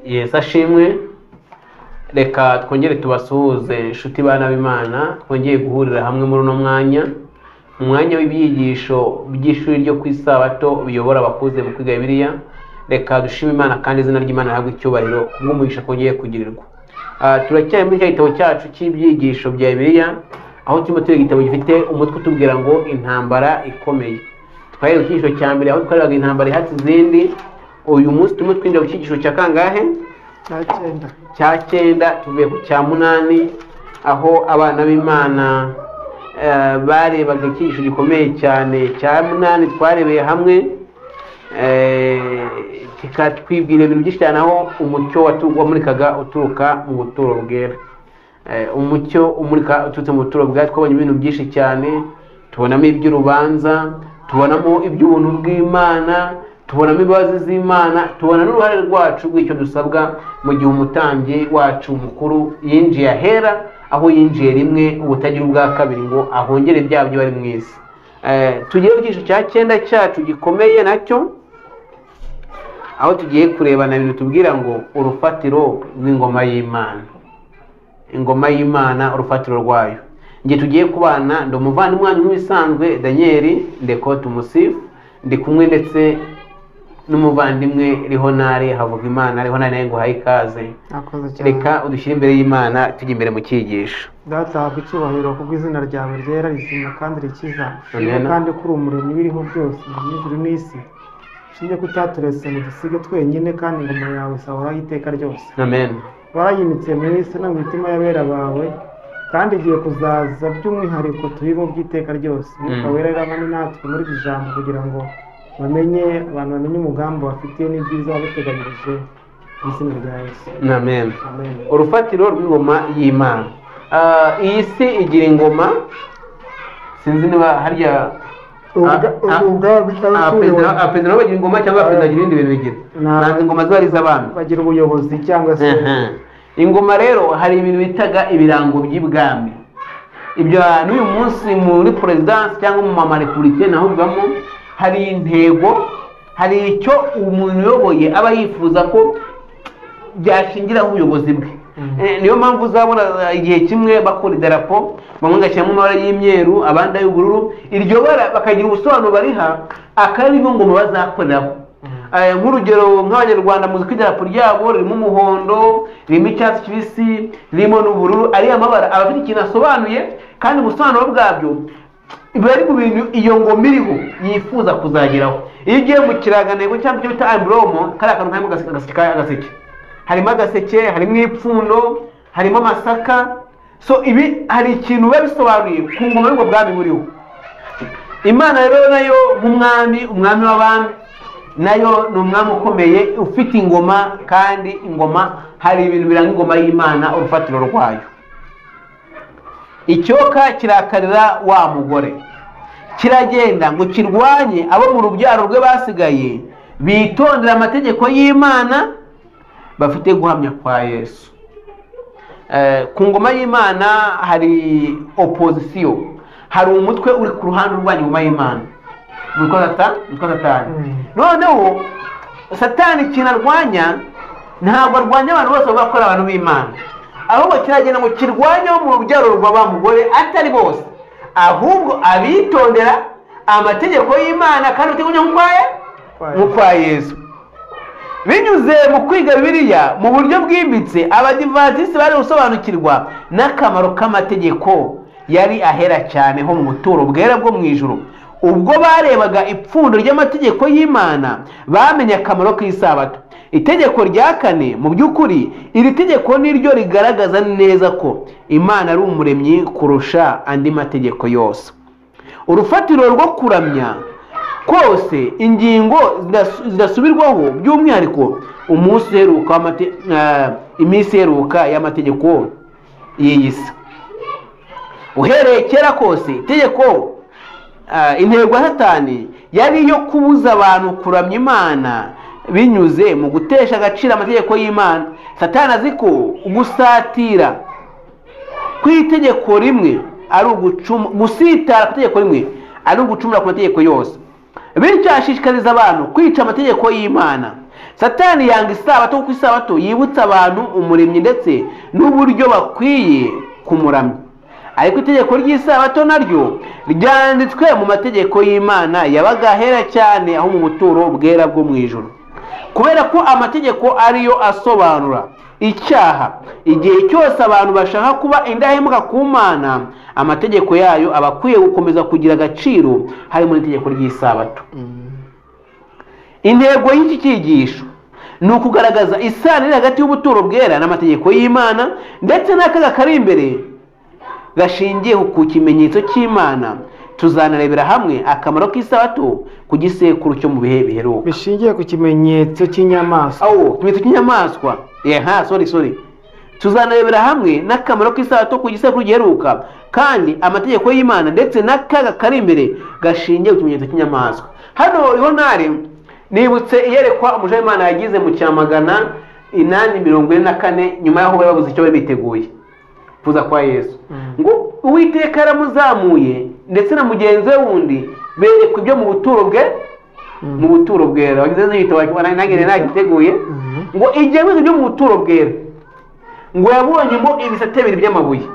Yesu ashimwe. Reka twongere tubasuhuze inshuti bana b'Imana, twongeye guhurira hamwe muri uno mwanya, mu mwanya w'ibyigisho by'ishuri ryo ku isabato biyobora abakuze mu kwiga Bibiliya. Reka dushime Imana kandi izina ry'Imana rihabwe icyubahiro kubw'umugisha twongeye kugirirwa. Turacyari muri cya gitabo cyacu cy'ibyigisho bya Bibiliya, aho turimo twiga igitabo gifite umutwe utubwira ngo intambara ikomeye. Twari mu cyigisho cya mbere aho twariraga intambara ihatse izindi. Uyu munsi turimo twinjira mu cyigisho cya kangahe? Cya cyenda. Tuvuye ku cya munani, aho abana b'Imana barebaga icyigisho gikomeye cyane. Cya munani twarebeye hamwe kikatwibwira ibintu byinshi cyane, aho umucyo wamurikaga uturuka mu buturo bwera. Umucyo umurika uturutse mu buturo bwera, twabonye ibintu byinshi cyane. Tubonamo iby'urubanza, tubonamo iby'ubuntu bw'Imana, tubonamo imbabazi z'Imana, tubona n'uruhare rwacu rw'icyo dusabwa mu gihe umutambyi wacu mukuru yinjiye ahera, aho yinjiye rimwe ubutagira ubwa kabiri ngo ahongere ibyaha byo bari mu isi. Tugiye ku cyiciro cya cyenda cyacu gikomeye nacyo, aho tugiye kurebana ibintu tubwira ngo urufatiro rw'ingoma y'Imana. Ingoma y'Imana, urufatiro rwayo. Ngiye tugiye kubana, ndi umuvandimwe wanyu nk'ibisanzwe Daniel Ndeko Tumusifu, ndi kumwe ndetse n'umuvandimwe Rihonari Havugimana. Rihonari nawe nguhaye ikaze. Reka udushyire imbere y'Imana tujye imbere mu cyigisho. Data habwa icyubahiro kubw'izina ryawe ryera rizima kandi rikiza, kandi kuri umuremyi w'ibiriho byose mu ijuru n'isi. Ushimye ko utaturetse ngo dusige twenyine, kandi ingoma yawe isahoraho iteka ryose. Amen. Warayimitse mu isi no mu mitima y'abera bawe, kandi igiye kuzaza by'umwihariko turimo by'iteka ryose. Umwuka wera irangane natwe muri iri jambo, kugira ngo abantu bamenye umugambi bafitiye n'ibyiza wabateganyirije mu izina rya Yesu. Amen. Urufatiro rw'ingoma y'Imana. Iyi si igira ingoma, sinzi niba harya perezida bagira ingoma cyangwa perezida agira ibindi bintu bigira. Ntabwo ingoma ziba ari iz'abami, bagira ubuyobozi cyangwa se ingoma. Rero hari ibintu bitaga ibirango by'ibwami. Ibyo n'uyu munsi muri perezidansi cyangwa mu marepublike naho bibamo. Hari intego, hari icyo umuntu uyoboye aba yifuza ko byashingiraho ubuyobozi bwe. Niyo mpamvu uzabona igihe kimwe bakora idarapo, bamwe gashyiramo amabara y'imyeru, abandi ay'ubururu. Iryo bara bakagira ubusobanuro bariha, akaba ari ngoma bazakoreraho. Nk'urugero nk'Abanyarwanda muzi ko idarapo ryabo ririmo umuhondo, ririmo icyatsi kibisi, ririmo n'ubururu. Ariya mabara aba afite ikintu asobanuye, kandi ubusobanuro bwabyo biba ari mu bintu iyo ngoma iriho yifuza kuzageraho. Iyo ugiye mu kirangantego cyangwa icyo bita ambromo, kariya kantu karimo agaseke, harimo agaseke, harimo ipfundo, harimo amasaka. So ibi hari ikintu biba bisobanuye ku ngoma y'ubwo bwami buriho. Imana rero nayo nk'umwami, umwami w'abami, nayo ni umwami ukomeye ufite ingoma, kandi ingoma hari ibintu biranga ingoma y'Imana, urufatiro rwayo. Icyoka kirakarira wa mugore, kiragenda ngo kirwanye abo mu rubyaro rwe basigaye bitondera amategeko y'Imana, bafite guhamya kwa Yesu. Ku ngoma y'Imana hari opozisiyo, hari umutwe uri ku ruhande rw'ingoma ingoma y'Imana, nitwa Satani. Noneho Satani ikintu arwanya, ntabwo arwanya abantu bose bakora abantu b'Imana, ahubwo kiragenda ngo kirwanye abo mu rubyaro rwa ba mugore, atari bose, ahubwo abitondera amategeko y'Imana kandi bateganya nk'ukwa Yesu. Binyuze mu kwiga Bibiliya mu buryo bwimbitse, Abadivantisiti bari gusobanukirwa n'akamaro k'amategeko yari ahera cyane ho mu buturo bwera bwo mu ijuru. Ubwo barebaga ipfundo ry'amategeko y'Imana, bamenye akamaro k'isabato. Itegeko rya kane, mu by'ukuri iri tegeko niryo rigaragaza neza ko Imana ari umuremyi kurusha andi mategeko yose. Urufatiro rwo kuramya kose, ingingo zidasubirwaho, by'umwihariko iminsi iheruka y'amategeko y'iyi si. Uhereye kera kose itegeko, intego ya Satani yari iyo kubuza abantu kuramya Imana binyuze mu gutesha agaciro amategeko y'Imana. Satani azi ko gusatira kw'itegeko rimwe ari gusitara ku itegeko rimwe ari ugucumura ku mategeko yose. Bityo ashishikariza abantu kwica amategeko y'Imana Satani yanga isabato kuko isabato yibutsa abantu umuremyi ndetse n'uburyo bakwiye kumuramya. Ariko itegeko ry'isabato naryo ryanditswe mu mategeko y'Imana yabaga ahera cyane aho mu buturo bwera bwo mu ijuru. Kubera ko amategeko ariyo asobanura icyaha, igihe cyose abantu bashaka kuba indahemuka ku Mana, amategeko yayo aba akwiye gukomeza kugira agaciro harimo n'itegeko ry'isabato. Intego y'iki cyigisho ni ukugaragaza isano iri hagati y'ubuturo bwera n'amategeko y'Imana ndetse n'akaga kari imbere gashingiye ku kimenyetso cy'Imana. Tuzanarebera hamwe akamaro k'isabato ku gisekuru cyo mu bihe biheruka. Bishingiye ku kimenyetso cy'inyamaswa. Kimenyetso cy'inyamaswa. Sorry. Tuzanarebera hamwe n'akamaro k'isabato ku gisekuru giheruka kandi amategeko y'Imana ndetse n'akaga kari imbere gashingiye ku kimenyetso cy'inyamaswa. Hano Yonari nibutse iyerekwa umuja w'Imana yagize mu cyamagana 844 nyuma yaho bari babuze icyo bari biteguye kuza kwa Yesu. Ngo Uwiteka yaramuzamuye ndetse na mugenzi we wundi berekwa ibyo mu buturo bwera. Wagize n'ibitabo nange nagiteguye ngo igihe byo mu buturo bwera ngo yabonyemo ibisate bibiri by'amabuye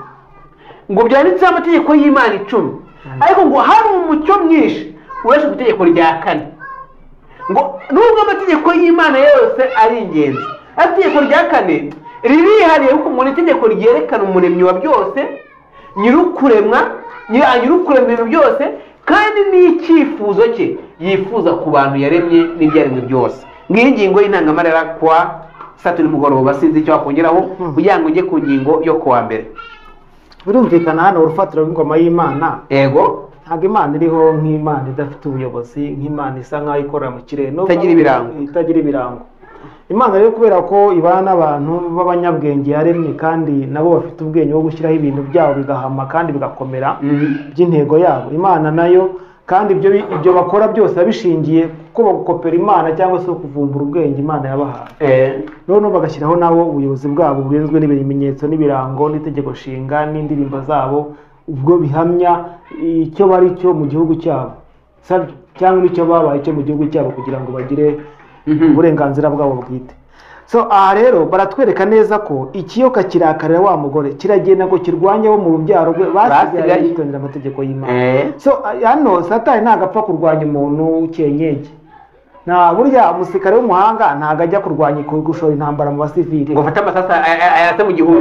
ngo byanditseho amategeko y'Imana 10, ariko ngo hari umucyo mwinshi uretse ku itegeko rya 4. Ngo nubwo amategeko y'Imana yose ari ingenzi, itegeko rya 4 ririhariye kuko mu itegeko ryerekana umuremyi wa byose, nyirukuremwa ibintu byose, kandi n'icyifuzo cye yifuza ku bantu yaremye n'ibyaremwe byose. Ngiyi ngingo y'intangamarara kwa Saturday mugoroba, sinzi icyo wakongeraho kugira ngo ujye ku ngingo yo kuwa mbere. Birumvikana hano urufatiro rw'ingoma y'Imana. Yego. Ntabwo Imana iriho nk'Imana idafite ubuyobozi, nk'Imana isa nk'aho ikorera mu kirere itagira ibirango. Imana rero kubera ko ibana n'abantu b'abanyabwenge yaremye kandi nabo bafite ubwenge bwo gushyiraho ibintu byabo bigahama kandi bigakomera by'intego yabo. Imana nayo kandi ibyo bakora byose babishingiye kuko bagukopera Imana cyangwa se kuvumbura ubwenge Imana yabahaye. Noneho bagashyiraho nabo ubuyobozi bwabo bugenzwe n'ibimenyetso n'ibirango n'itegeko nshinga n'indirimbo zabo, ubwo bihamya icyo bari cyo mu gihugu cyabo cyangwa icyo babaye cyo mu gihugu cyabo kugira ngo bagire uburenganzira bwabo bwite. Aha rero baratwereka neza ko ikiyoka kirakarira wa mugore kiragenda ngo kirwanye abo mu rubyaro rwe basigaye bitondera amategeko y'Imana. Hano Satani ntabwo apfa kurwanya umuntu w'icyenyege. Burya umusirikare w'umuhanga ntabwo ajya kurwanya gushora intambara mu basivili ngo fate amasasa ayate mu gihugu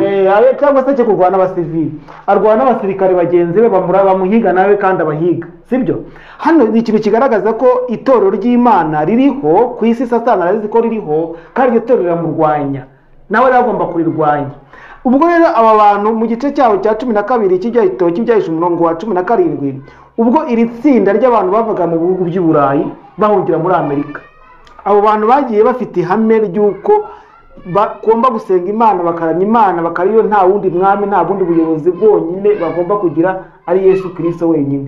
cyangwa se cyo kurwana abasivili, arwana n'abasirikare bagenzi be bamuhiga nawe kandi abahiga, sibyo? Hano ni ikintu kigaragaza ko itorero ry'Imana ririho ku isi. Satani arazi ko ririho kandi iryo torero riramurwanya, nawe agomba kurirwanya. Ubwo rero aba bantu mu gice cyabo cya 12 cy'igitabo cy'ibyahishe umurongo wa 17, ubwo iri tsinda ry'abantu bavaga mu bihugu by'Uburayi bahungira muri Amerika, abo bantu bagiye bafite ihame ry'uko bagomba gusenga Imana, bakaramya Imana, bakariyo nta wundi mwami, nta bundi buyobozi bwonyine bagomba kugira ari Yesu Kristo wenyine.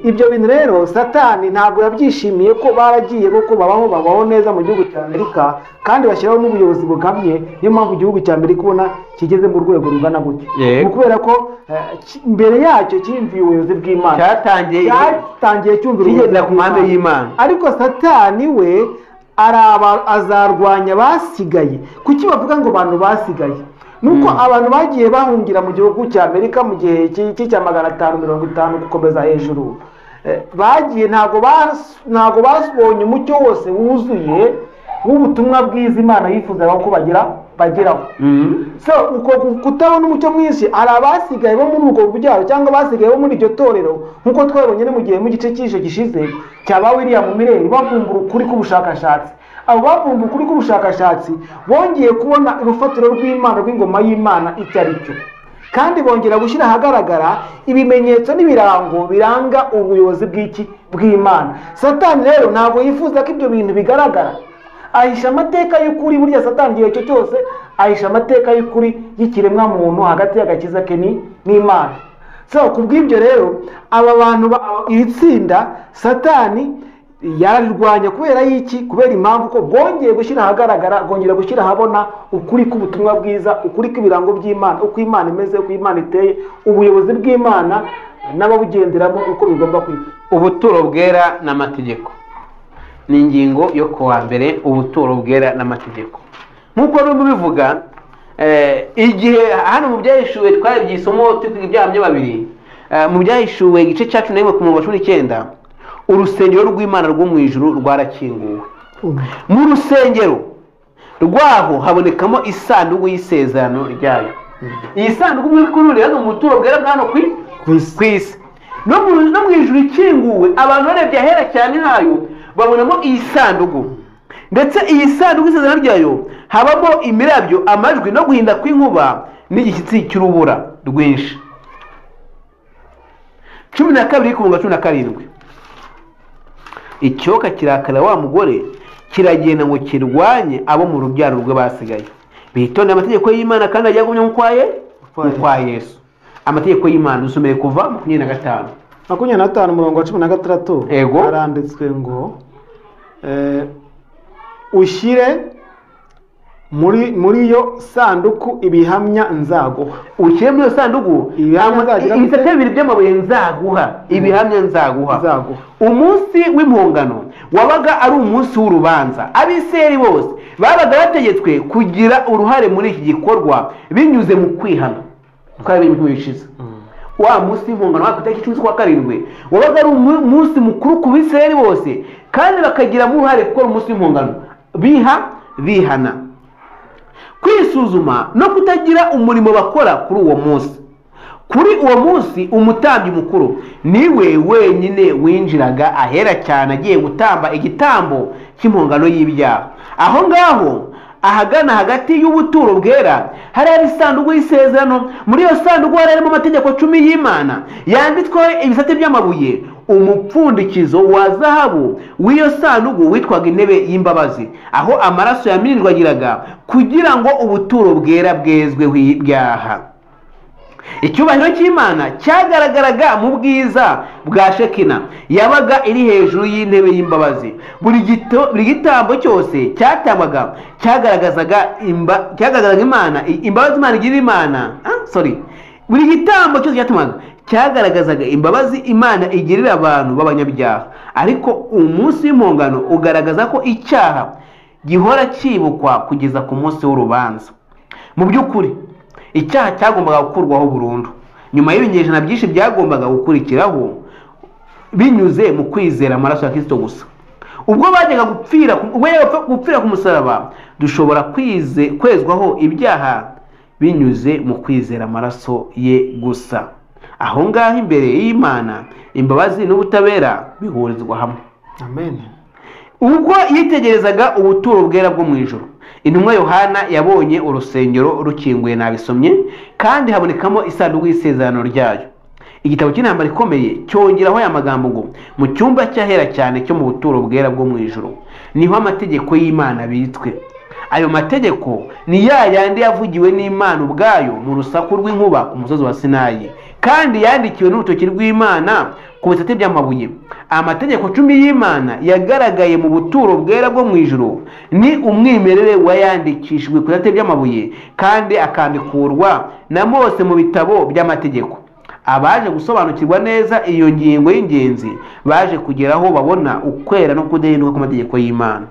Ibyo bintu rero Satani ntabwo yabyishimiye ko baragiye kuko babaho neza mu gihugu cya Amerika kandi bashyiraho n'ubuyobozi bugamye. Niyo mpamvu igihugu cya Amerika ubona kigeze mu rwego rungana gutyo, kubera ko mbere yacyo cyimviye ubuyobozi bw'Imana, cyatangiye cyumvira ku mahame y'Imana. Ariko Satani we azarwanya basigaye. Kuki bavuga ngo abantu basigaye? Nuko abantu bagiye bahungira mu gihugu cya Amerika mu gihe cya 550 gukomeza hejuru, bagiye ntago basubonye umucyo wose wuzuye w'ubutumwa bwiza Imana yifuzaga ko bageraho. Uko kutabona umucyo mwinshi, hari abasigaye bo muri ubwo bubyaro cyangwa abasigaye bo muri iryo torero, nkuko twabonye mu gice cy'isho gishize cyaba William Mireri bavumbura ukuri k'ubushakashatsi. Abo bavumbura ukuri k'ubushakashatsi bongeye kubona urufatiro rw'Imana rw'ingoma y'Imana icyo ari cyo, kandi bongera gushyira ahagaragara ibimenyetso n'ibirango biranga ubuyobozi bw'Imana. Satani rero ntabwo yifuza ko ibyo bintu bigaragara, ahisha amateka y'ukuri. Burya Satani igihe cyo cyose ahisha amateka y'ukuri y'ikiremwa muntu hagati y'agakiza ke n'Imana. Kubw'ibyo rero aba bantu iri tsinda Satani yararirwanya kubera y'iki? Kubera impamvu ko bwongeye gushyira ahagaragara, bwongera gushyira ahabona ukuri k'ubutumwa bwiza, ukuri kw'ibirango by'Imana, uko Imana imeze, uko Imana iteye, ubuyobozi bw'Imana n'ababugenderamo uko bigomba kwitwa. Ubuturo bwera n'amategeko ni ingingo yo kuwa mbere, ubuturo bwera n'amategeko. nk'uko rero bivuga, igihe hano mu byahishuwe twarebye isomo twiga ibyaha by'ababiri, mu byahishuwe igice cya 11 ku murongo wa 19, urusengero rw'Imana rwo mu ijuru rwarakinguwe. Mu rusengero rwaho habonekamo isanduku y'isezerano ryayo. Iyi sanduku muri kurure hano mu buturo bwera bwa hano ku isi, no mu ijuru ikinguwe, abantu barebye ahera cyane hayo babonamo iyi sanduku. Ndetse iyi sanduku y'isezerano ryayo habamo imirabyo, amajwi no guhinda kw'inkuba n'igishyitsi cy'urubura rwinshi. 12 ku murongo wa 17, icyoka kirakara wa mugore kiragenda ngo kirwanye abo mu rubyaro rwe basigaye, bitonde amategeko y'Imana kandi ajya gumya kwa Yesu. Amategeko y'Imana dusomeye kuva 25 umurongo wa 16, haranditswe ngo ushyire muri yo sanduku ibihamya nzaguha. Ushyire muri yo sanduku ibisate bibiri by'amabuye nzaguha, ibihamya nzaguha. Umunsi w'impongano wabaga ari umunsi w'urubanza. Abisirayeli bose babaga bategetswe kugira uruhare muri iki gikorwa binyuze mu kwihana. Twari ibintu bishize. Wa munsi w'impongano wa tariki 17 wabaga ari umunsi mukuru ku Bisirayeli bose, kandi bakagira mu uruhare gukora umunsi w'impongano bihana, kwisuzuma no kutagira umurimo bakora kuri uwo munsi. Kuri uwo munsi umutambyi mukuru niwe wenyine winjiraga ahera cyane agiye gutamba igitambo cy'impongano y'ibyaha. Aho ngaho ahagana hagati y'ubuturo bwera hari isanduku y'isezerano. Muri iyo sanduku harimo amategeko 10 y'Imana yanditswe ibisate by'amabuye. Umupfundikizo wa zahabu w'iyo sanduku witwaga intebe y'imbabazi, aho amaraso yamirirwagiraga kugira ngo ubuturo bwera bwezweho ibyaha. Icyubahiro cy'Imana cyagaragaraga mu bwiza bwa Shekina yabaga iri hejuru y'intebe y'imbabazi. Buri gitambo cyose cyatamaga cyagaragazaga Imana, imbabazi Imana igira Imana. Buri gitambo cyose cyatamaga cyagaragazaga imbabazi Imana igirira abantu b'abanyabyaha. Ariko umunsi w'impongano ugaragaza ko icyaha gihora cyibukwa kugeza ku munsi w'urubanza. Mu by'ukuri icyaha cyagombaga gukurwaho burundu. Nyuma y'ibinyejana byinshi byagombaga gukurikiraho binyuze mu kwizera amaraso ya Kristo gusa. Ubwo bajyaga gupfira ku musaraba, dushobora kwezwaho ibyaha binyuze mu kwizera amaraso ye gusa. Aho ngaho imbere y'Imana imbabazi n'ubutabera bihurizwa hamwe. Amen. Ubwo yitegerezaga ubuturo bwera bwo mu ijuru, intumwa Yohana yabonye urusengero rukinguye, nabisomye, kandi habonekamo isanduku y'isezerano ryayo. Igitabo cy'intambara ikomeye cyongeraho aya magambo ngo mu cyumba cyahera cyane cyo mu buturo bwera bwo mu ijuru niho amategeko y'Imana bitswe. Ayo mategeko ni yandi yavugiwe n'Imana ubwayo mu rusaku rw'inkuba ku musozi wa Sinayi, kandi yandikiwe n'urutoki rw'Imana ku bisate by'amabuye. Amategeko 10 y'Imana yagaragaye mu buturo bwera bwo mu ijuru ni umwimerere wayandikishijwe ku bisate by'amabuye, kandi akandikurwa na Mose mu bitabo by'amategeko. Abaje gusobanukirwa neza iyo ngingo y'ingenzi baje kugeraho babona ukwera no kudahinduka kw'amategeko y'Imana.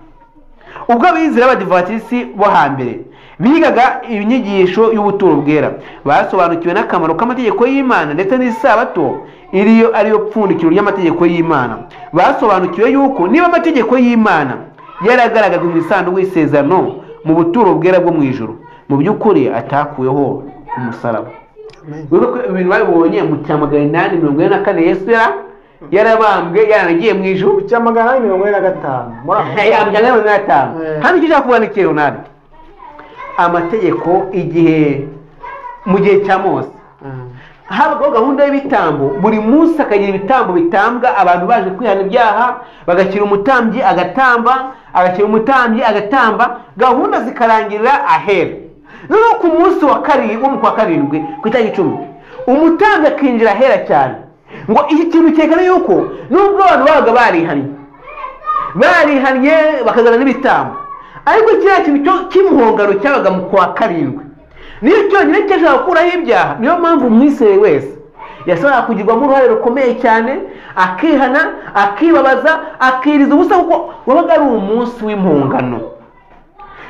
Ubwo abizera b'Abadivantisiti bo hambere bigaga inyigisho y'ubuturo bwera, basobanukiwe n'akamaro k'amategeko y'Imana ndetse n'isabato ariyo pfundikiro ry'amategeko y'Imana. Basobanukiwe yuko niba amategeko y'Imana yaragaragaga mu isanduku y'isezerano mu buturo bwera bwo mu ijuru, mu by'ukuri atakuyeho umusaraba. Ibintu babibonye mu 844 Yesu yarabambwe yaranagiye mu ijuru. 845 hano icyo kuvuga ni Leonard, amategeko mu gihe cya Mose habagaho gahunda y'ibitambo. Buri munsi akagira ibitambo bitambwa, abantu baje kwihana ibyaha bagashyira umutambyi agatamba, gahunda zikarangirira ahera. Noneho ku munsi wa karindwi ku itariki 10 umutambyi akinjira ahera cyane. Ngo iki kintu cyekana yuko nubwo abantu babaga barihanye bakazana n'ibitambo, ariko kiriya kintu cy'impongano cyabaga mu kwa karindwi niyo cyonyine cyashaka gukuraho ibyaha. Niyo mpamvu umwisirayeli wese yashoboraga kugirwamo uruhare rukomeye cyane, akihana, akibabaza, akiriza ubusa, kuko wabaga ari umunsi w'impongano.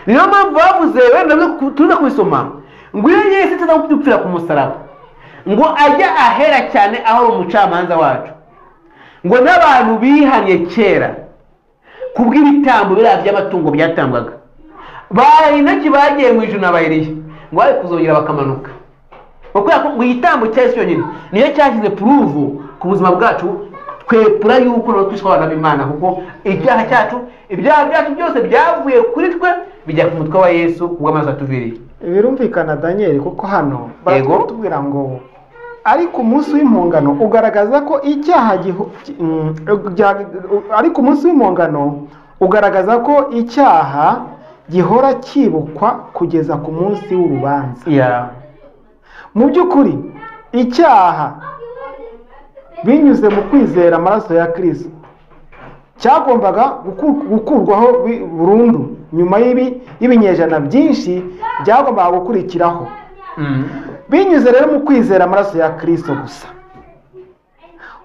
Niyo mpamvu bavuze, wenda tuza kubisoma, ngo iyo Yesu ataza kudupfira ku musaraba, ngo ajya ahera cyane aho ari umucamanza wacu, ngo n'abantu bihaniye kera kubw'ibitambo biriya by'amatungo byatambwaga, intoki bagiye mu ijuru na Eliya, ngo bari kuzongera bakamanuka, kubera ko igitambo cya Yesu cyonyine niyo cyashyize puruvu ku buzima bwacu, twepura yuko natwe twishwe abana b'Imana, kuko ibyaha cyacu, ibyaha byacu byose byavuye kuri twe bijya ku mutwe wa Yesu kubw'amaraso atuviriye. Birumvikana Daniel, kuko hano baratubwira ngo ariko umunsi w'impongano ugaragaza ko icyaha ariko umunsi w'impongano ugaragaza ko icyaha gihora cyibukwa kugeza ku munsi w'urubanza. Mu by'ukuri icyaha binyuze mu kwizera amaraso ya Kristo cyagombaga gukurwaho burundu. Nyuma y'ibinyejana byinshi byagombaga gukurikiraho, binyuze rero mu kwizera amaraso ya Kristo gusa.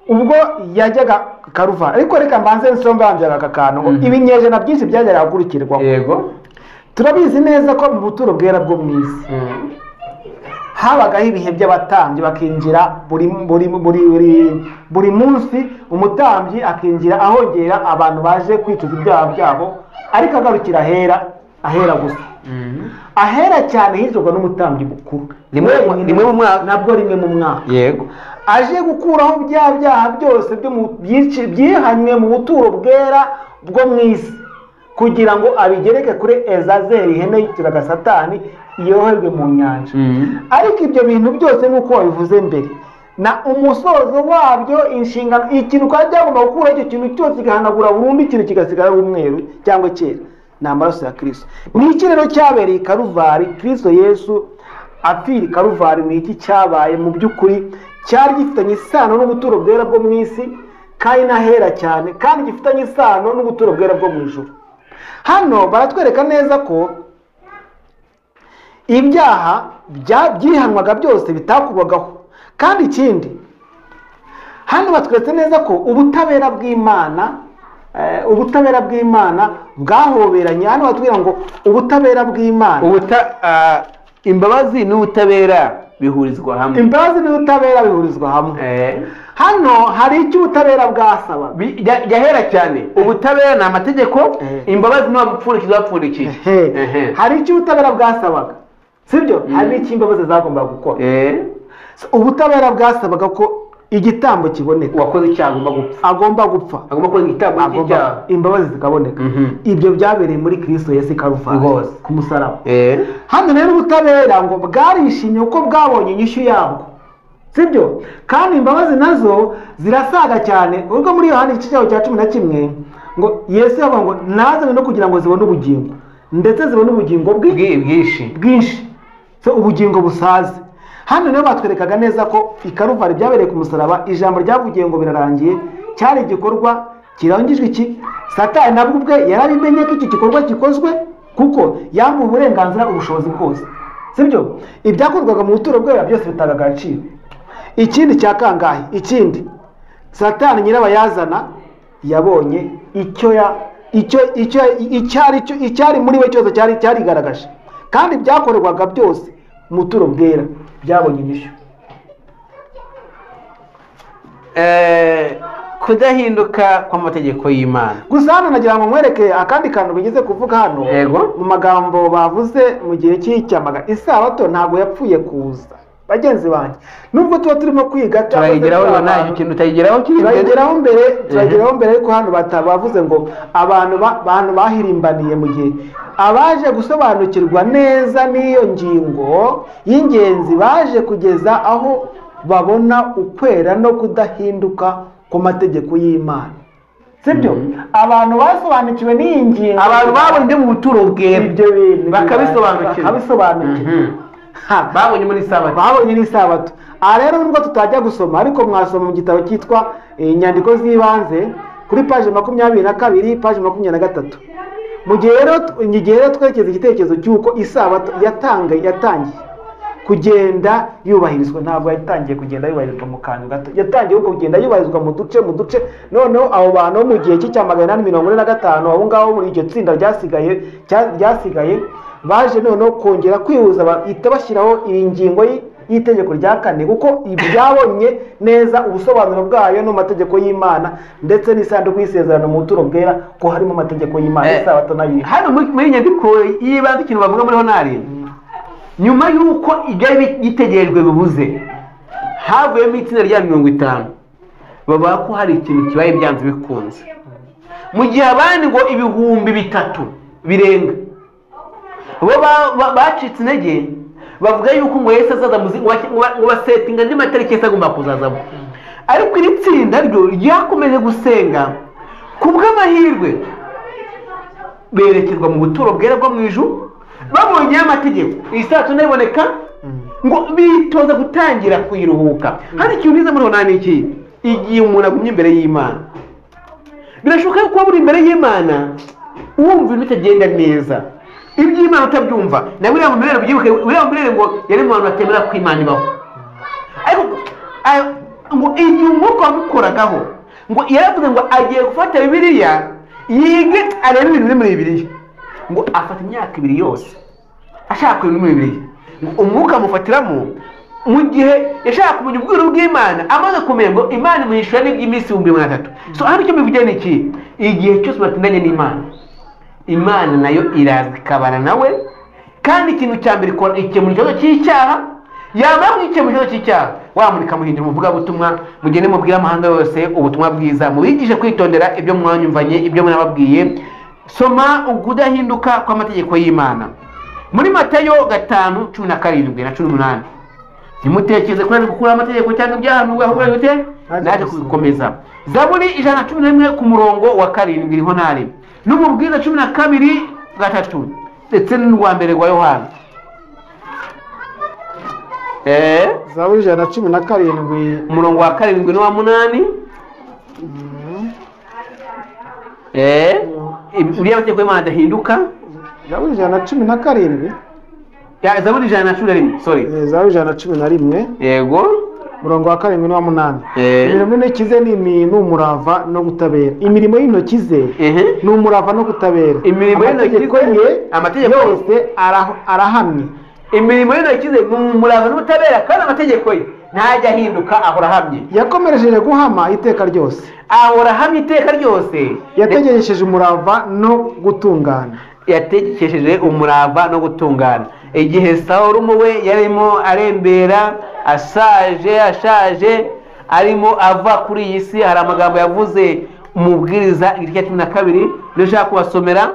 Ubwo yajyaga Karuvari, ariko reka mbanze nsombanjaga aka kantu, ibinyejana byinshi byajyaga gukurikirwaho. Yego, turabizi neza ko mu buturo bwera bwo mu isi habagaho ibihe by'abatambyi, bakinjira buri munsi umutambyi akinjira ahongera abantu baje kwicuza ibyaha byabo, ariko agarukira ahera gusa. Ahera cyane hizurwa n'umutambyi mukuru rimwe mu mwaka, nabwo rimwe mu mwaka. Yego, aje gukuraho bya byaha byose byihanywe mu buturo bwera bwo mu isi, kugira ngo abigereke kuri Ezazeri, ihene yitiraga Satani, yoherwe mu nyanja. Ariko ibyo bintu byose nk'uko wabivuze mbere, na umusozo wabyo, inshingano, ikintu cyagomba gukuraho icyo kintu cyose kigahanagura burundu, ikintu kigasigara ari umweru cyangwa cyera, ni amaraso ya Kristo. Ni iki rero cyabereye i Karuvari? Kristo Yesu apfira i Karuvari, ni iki cyabaye? Mu by'ukuri cyari gifitanye isano n'ubuturo bwera bwo mu isi, kandi n'ahera cyane, kandi gifitanye isano n'ubuturo bwera bwo mu ijuru. Hano baratwereka neza ko ibyaha byihanwaga byose bitakurwagaho, kandi ikindi hano batweretse neza ko ubutabera bw'Imana bwahoberanye. Hano batubwira ngo ubutabera bw'Imana, imbabazi n'ubutabera bihurizwa hamwe. Imbabazi n'ubutabera bihurizwa hamwe. Hano hari icyo ubutabera bwasaba yahera cyane. Ubutabera ni amategeko, imbabazi ni amapfundikizo bapfundikiye. Hari icyo ubutabera bwasabaga, sibyo? Hari n'icyo imbabazi zagombaga gukora. Ubutabera bwasabaga ko igitambo kiboneka, uwakoze icyaha agomba gupfa, agomba gukora igitambo cy'icyaha, imbabazi zikaboneka. Ibyo byabereye muri Kristo Yesu Karuvari ku musaraba. Hano rero ubutabera ngo bwarishimye uko bwabonye inyishyu yabwo, sibyo? Kandi imbabazi nazo zirasaga cyane, ubwo muri Yohana igice cya 11 ngo Yesu yavuga ngo nazanye no kugira ngo zibone ubugingo, ndetse zibone ubugingo bwinshi, so ubugingo busaze. Hano rero batwerekaga neza ko i Karuvari byabereye ku musaraba, ijambo ryavugiye ngo birarangiye, cyari igikorwa kirangijwe. Iki Satani nabwo ubwe yarabimenye ko iki gikorwa gikozwe, kuko yambuye uburenganzira ubushobozi bwose, sibyo? Ibyakorwaga mu buturo bwera byose bitaga agaciro. Ikindi cya kangahe, ikindi Satani nyirabayazana yabonye icyari muri we cyose cyarigaragaje, kandi byakorerwaga byose mu buturo bwera byabonye inyishyu. Kudahinduka kw'amategeko y'Imana. Gusa hano nagira ngo nkwereke akandi kantu bigeze kuvuga hano. Mu magambo bavuze mu gihe cy'icyamaga, isabato ntabwo yapfuye kuza. Bagenzi banjye, nubwo tuba turimo kwiga turayigeraho mbere, ariko hano bavuze ngo abantu bahirimbaniye mu gihe abaje gusobanukirwa neza n'iyo ngingo y'ingenzi, baje kugeza aho babona ukwera no kudahinduka ku mategeko y'Imana, sibyo? Abantu basobanukiwe n'iyi ngingo, abantu babonye mu buturo bwera ibyo bintu bakabisobanukirwa, babonye n'isabato. Aha rero nubwo tutajya gusoma, ariko mwasoma mu gitabo cyitwa inyandiko z'ibanze kuri paji 22, paji 23. Mu gihe rero twerekeza igitekerezo cy'uko isabato yatangiye, kugenda yubahirizwa. Ntabwo yatangiye kugenda yubahirizwa mu kantu gato, yatangiye kugenda yubahirizwa mu duce. Noneho abo bantu bo mu gihe cya 845 abo ngabo muri iryo tsinda ryasigaye baje noneho kongera kwihuza, bahita bashyiraho iyi ngingo y'itegeko rya 4, kuko ibyabonye neza ubusobanuro bwayo no mategeko y'Imana ndetse n'isanduku y'isezerano mu buturo bwera ko harimo amategeko y'Imana isabato nayo. Hano muri nyandiko y'ibanze ikintu bavuga muri honari, nyuma y'uko ibyari bitegerejwe bibuze havuyemo itsinda rya 50 bavuga ko hari ikintu kibaye byanze bikunze, mu gihe abandi ngo 3,000 birenga bo bacitse intege, bavuga yuko ngo Yesu azaza ngo basetinga andi matariki Yesu agomba kuzazamo. Ariko iri tsinda ryo ryakomeje gusenga, ku bw'amahirwe berekerwa mu buturo bwera bwo mu ijuru, babonye amategeko isabato niboneka ngo bitoza gutangira kuyiruhuka. Hari ikintu nize muri honani iki, igihe umuntu agumye imbere y'Imana birashoboka ko buri imbere y'Imana wumva bitagenda neza, iby'Imana utabyumva. Na William Miller byibuke, William Miller ngo yari mu bantu batemera ko Imana ibaho, ariko ngo igihe umwuka wamukoragaho ngo yaravuze ngo agiye gufata Bibiliya yige arebe ibintu biri muri Bibiliya, ngo afata imyaka 2 yose ashaka ibintu muri Bibiliya, ngo umwuka amufatiramo mu gihe yashaka kumenya ubwiru bw'Imana, amaze kumenya ngo Imana imwishyura n'iby'iminsi 3,000. So hano icyo bivuga ni iki, igihe cyose batindanye n'Imana, Imana nayo iraza ikabana nawe, kandi ikintu cya mbere ikora ikemura ikibazo cy'icyaha. Yamara kwikemura ikibazo cy'icyaha, wamurika muhindura umuvuga butumwa, mugende mubwira amahanga yose ubutumwa bwiza, mubigishe kwitondera ibyo mwanyumvanye, ibyo mwababwiye. Soma ukudahinduka kw'amategeko y'Imana muri Matayo 5:17 na 18. Nimutekereze ko gukura amategeko cyangwa ibyahanurwa ahubwo bite naje kubikomeza. Zaburi 111 ku murongo wa 7 iri honari, n'umubwiza 12:3 ndetse n'uwa mbere wa Yohana. Zaburi 117 umurongo wa 7 n'uwa 8. Uriya amategeko y'Imana adahinduka. Zaburi 117 ya Zaburi 111 sorry, Zaburi 111 yego murongo wa 7 n'uwa 8. Imirimo y'intoki ze ni umurava no gutabera. Imirimo y'intoki ze ni umurava no gutabera. Imirimo y'intoki ze amategeko yose arahamye. Imirimo y'intoki ze ni umurava no gutabera, kandi amategeko ye ntajya ahinduka, ahora ahamye. Yakomereje guhama iteka ryose, ahora ahamye iteka ryose. Yategesheje umurava no gutungana, yategekesheje umurava no gutungana. Igihe Sawuli we yarimo arembera ashaje arimo ava kuri iyi si, hari amagambo yavuze umubwiriza igice cya 12 nashaka kubasomera.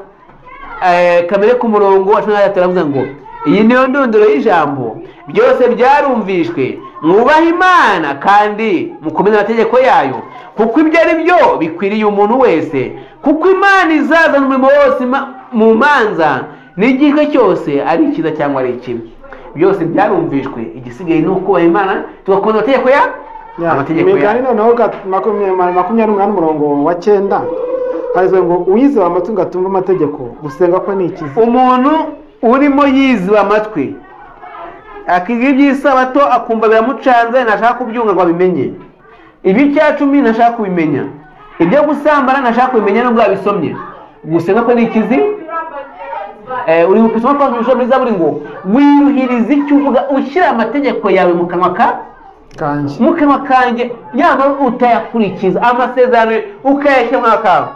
Kamere ku murongo wa 13 aravuga ngo iyi niyo ndunduro y'ijambo, byose byarumvishwe, mwubaha Imana kandi mukomeze amategeko yayo, kuko ibyo ari byo bikwiriye umuntu wese, kuko Imana izazana umurimo wose mu manza n'igihe cyose, ari ikiza cyangwa ari ikibi. Byose byarumvishwe, igisigaye ni ukubaha Imana tugakomeza amategeko ya amategeko ya. Imigani noneho 28 umurongo wa 9 harizwe ngo uwize amatungo atumva amategeko gusenga ko ni ikiza. Umuntu urimo yiziba amatwi akiga iby'isabato akumva biramucanze, ntashaka kubyunga ngo abimenye. Ibi cya 10 ntashaka kubimenya, ibyo gusambana ntashaka kubimenya nubwo abisomye, gusenga ko ni ikizi. Uri mu kusoma kwa Bishop muri Zaburi ngo wiyuhiriza icyo uvuga, ushyira amategeko yawe mu kanwa kanje, mu kanwa kanjye, yaba utayakurikiza amasezerano ukayashyira mu kanwa.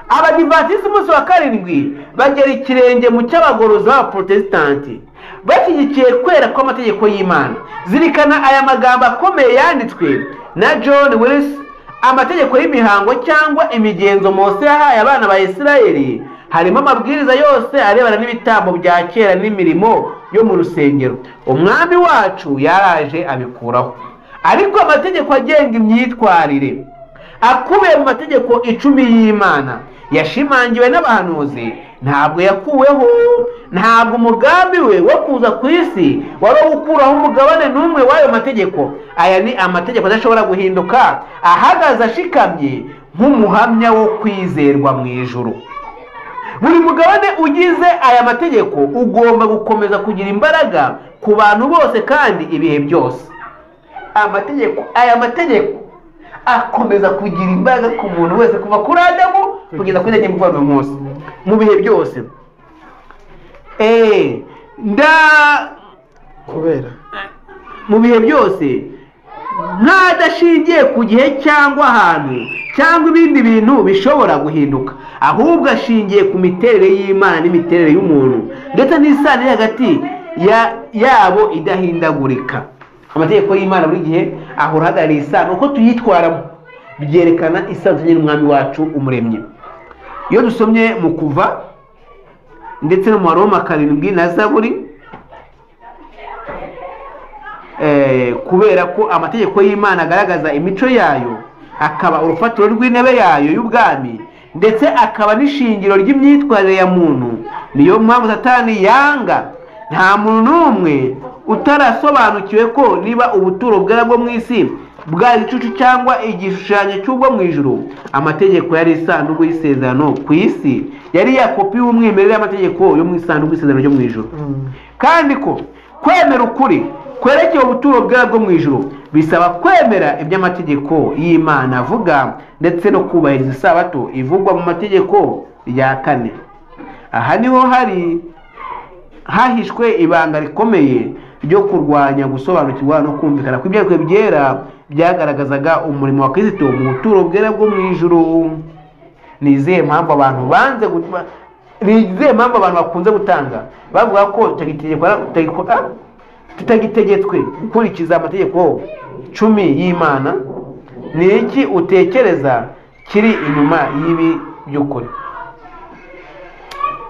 Abadivantisiti umunsi wa 7 bagera ikirenge mu cy'abagorozi b'Abaprotestanti, bashyigikiye kwera kw'amategeko y'Imana. Zirikana aya magambo akomeye yanditswe na John Willis: amategeko y'imihango cyangwa imigenzo Mose yahaye abana ba Isirayeli harimo amabwiriza yose arebana n'ibitambo bya kera n'imirimo yo mu rusengero. Umwami wacu yaraje abikuraho, ariko amategeko agenga imyitwarire akubiye mu mategeko 10 y'Imana yashimangiwe n'abahanuzi ntabwo yakuweho. Ntabwo umugambi we wo kuza ku isi wari gukuraho umugabane n'umwe w'ayo mategeko. Aya ni amategeko adashobora guhinduka, ahagaze ashikamye nk'umuhamya wo kwizerwa mu ijuru. Buri mugabane ugize aya mategeko ugomba gukomeza kugira imbaraga ku bantu bose kandi ibihe byose. Aya mategeko akomeza kugira imbaraga ku muntu wese kuva kuri Adamu kugeza kuri Adamu uyu munsi mu bihe byose. kubera mu bihe byose nk'adashingiye ku gihe cyangwa ahantu cyangwa ibindi bintu bishobora guhinduka, ahubwo ashingiye ku miterere y'Imana n'imiterere y'umuntu ndetse n'isano iri hagati yabo idahindagurika. Amategeko y'Imana buri gihe ahora ahagarariye isano, uko tuyitwaramo byerekana isano n'umwami wacu umuremyi. Iyo dusomye mu Kuva ndetse no mu Baroma 7 na Zaburi, kubera ko amategeko y'Imana agaragaza imico yayo, akaba urufatiro rw'intebe yayo y'ubwami ndetse akaba n'ishingiro ry'imyitwarire ya muntu, niyo mpamvu Satani yanga nta muntu n'umwe utarasobanukiwe ko niba ubuturo bwera bwo mu isi bwari igicucu cyangwa igishushanyo cy'ubwo mu ijuru, amategeko yari isanduku y'isezerano ku isi yari ya kopi y'umwimerere y'amategeko yo mu isanduku y'isezerano ryo mu ijuru, kandi ko kwemera ukuri kwerekeye ubuturo bwera bwo mu ijuru bisaba kwemera iby'amategeko y'Imana avuga ndetse no kubahiriza isabato ivugwa mu mategeko ya 4. Aha niho hahishwe ibanga rikomeye ryo kurwanya gusobanukirwa no kumvikana kw'ibyanditswe byera byagaragazaga umurimo wa Kristo mu buturo bwera bwo mu ijuru. Ni izihe mpamvu abantu bakunze gutanga bavuga ko tutagitegetswe gukurikiza amategeko 10 y'Imana? Ni iki utekereza kiri inyuma y'ibi by'ukuri?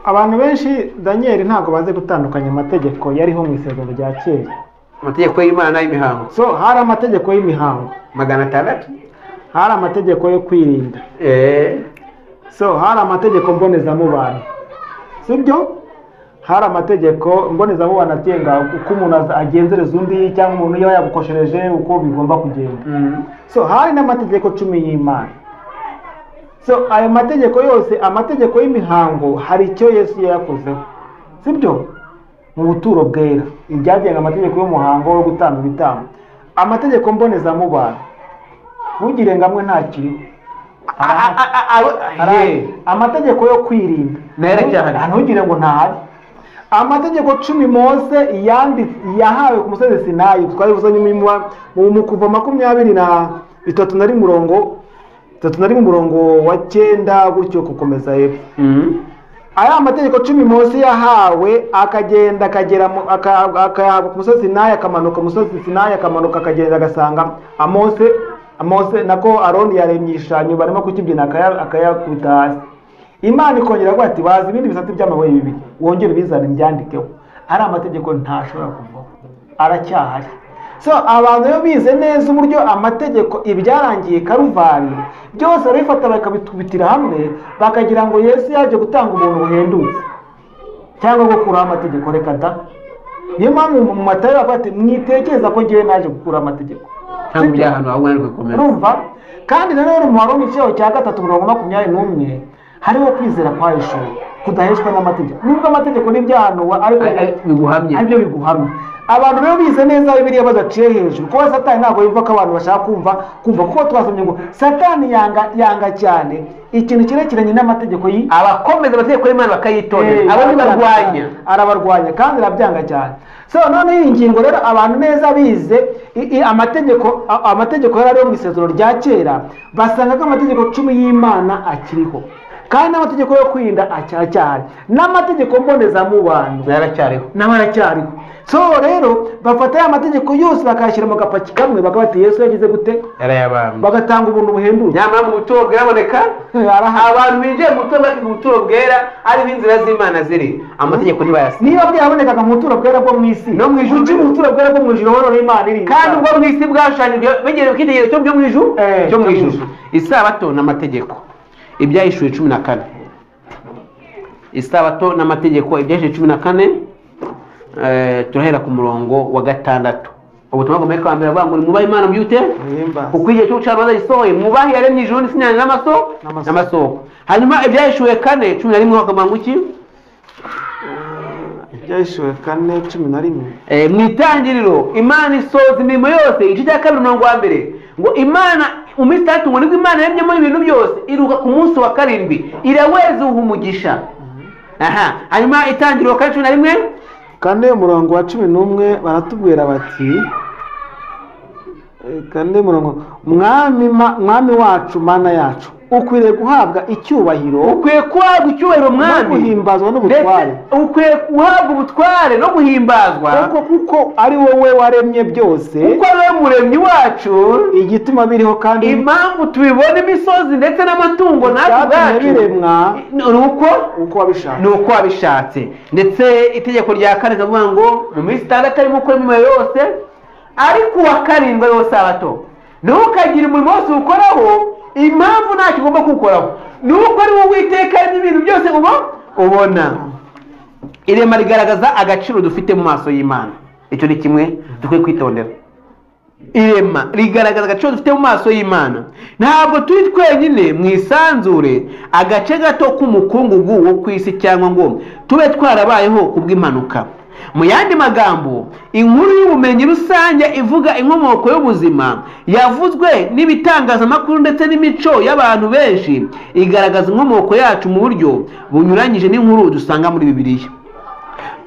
Abantu benshi Daniel ntabwo baze gutandukanya amategeko yariho mu isezerano rya kera. Amategeko y'Imana y'imihango, so hari amategeko y'imihango 600, hari amategeko yo kwirinda, so hari amategeko mbonezamubano, sibyo? Hari amategeko mbonezamubano agenga uko umuntu agenzereza undi cyangwa umuntu iyo yagukoshereje uko bigomba kugenda. So hari n'amategeko 10 y'Imana. So ayo mategeko yose, amategeko y'imihango hari icyo Yesu yakozeho, sibyo? Mu buturo bwera ibyagenga amategeko y'umuhango wo gutanga ibitambo. Amategeko mbonezamubano ntugire ngamwe ntakiriho. Amategeko yo kwirinda ntugire ngo ntahari. Amategeko 10 Mose yahawe ku musozi Sinayi, twabivuzanye mu Kuva 23 nari mu murongo wa 9 gutyo gukomeza hepfo. Aya mategeko 10 Mose yahawe akagenda akayahabwa ku musozi Sinayi, akamanuka umusozi Sinayi, akamanuka akagenda agasanga Mose nako Aroni yaremye igishushanyo barimo kukibyina akayakubita hasi. Imana ikongera ngo ati bazi ibindi bisate by'amabuye bibiri wongere bizana imbyandikeho. Ari amategeko ntashobora kuvaho, aracyahari. So abantu yo bize neza uburyo amategeko ibyarangiye Karuvari byose barifata bakabitubitira hamwe bakagira ngo Yesu yaje gutanga umuntu buhendutse cyangwa gukuraho amategeko. Reka da, niyo mpamvu mu Matayo bavuga ati mwitekereza ko ngiye naje gukura amategeko cyangwa byahano ahubwo ari gukomera. Urumva? Kandi nanone mu Warumi cyo cya 3:21 hariho kwizera kwa Yesu kudaheshwa n'amategeko. Nubwo amategeko n'ibyahano ariko biguhamye, aribyo biguhamye. Abantu rero bize neza Bibiliya badaciye hejuru, kuko Satani ntabwo yumva ko abantu bashaka kumva kuko twasomye ngo Satani yanga cyane ikintu kirekeranye n'amategeko abakomeza amategeko y'Imana bakayitondera, abo ni arabarwanya kandi arabyanga cyane. So none iyi ngingo rero abantu neza bize amategeko yari mu isezerano rya kera basanga ko amategeko 10 y'Imana akiriho, kandi n'amategeko yo kwirinda acyacyari, n'amategeko mbonezamubano n'abaracyariho. So rero bafata ya mategeko yose bakayashyira mu gapaki kamwe bakabati Yesu yagize gute yarayabamba, bagatanga ubuntu buhendutse. Nyamara mu buturo bwaboneka abantu binjiye mu buturo bwera ariho inzira z'Imana ziri, amategeko ntibayasiga. Niba byabonekaga mu buturo bwera bwo mu isi no mu ijuru, mu buturo bwera bwo mu ijuru horo n'Imana iri, kandi ubwo mu isi bwashanyijwe begereye kwitegera cyo mu ijuru cyo mu ijuru. Isabato n'amategeko ibyahishuye 14, isabato n'amategeko ibyahishuye 14. Turahera ku murongo wa 6. Ubutumwa bw'Imana kwambira bwa muri mubahe Imana byute kuko igihe cyo gucaraza isohoye mubahe yaremye ijuru n'isinyana n'amasoko. Hanyuma ibyahishuye 4:11 bakavuga iki? Byahishuwe 4:11. Mu itangiriro Imana isoza imirimo yose, igice cya 2:1 ngo Imana mu minsi 3 ngo nibwo Imana yaremyemo ibintu byose, iruka ku munsi wa 7 iraweza umugisha. Hanyuma itangiriro 4:11 4:11 baratubwira bati mwami wacu mana yacu ukwiriye guhabwa icyubahiro, mwami, no guhimbazwa n'ubutware, ukwiye guhabwa ubutware no guhimbazwa kuko ari wowe waremye byose, kuko ari wowe muremyi wacu, igituma biriho kandi impamvu tubibona imisozi ndetse n'amatungo natwe ubwacu biremwa nuko wabishatse. Ndetse itegeko rya 4 kavuga ngo mu minsi 6 arimo gukora imirimo yose, ariko uwa 7 yose Sabato. Ntukagire umurimo wose ukoraho impamvu nta kigomba kuwukoraho, nuko ari wowe Uwiteka n'ibintu byose ubona. Irema rigaragaza agaciro dufite mu maso y'Imana. Icyo ni kimwe dukwiye kwitondera. Irema rigaragaza agaciro dufite mu maso y'Imana. Ntabwo turi twenyine mu isanzure agace gato k'umukungugu wo ku isi, cyangwa ngo tube twarabayeho kubw'impanuka. Mu yandi magambo, inkuru y'ubumenyi rusange ivuga inkomoko y'ubuzima yavuzwe n'ibitangazamakuru ndetse n'imico y'abantu benshi, igaragaza inkomoko yacu mu buryo bunyuranyije n'inkuru dusanga muri Bibiliya.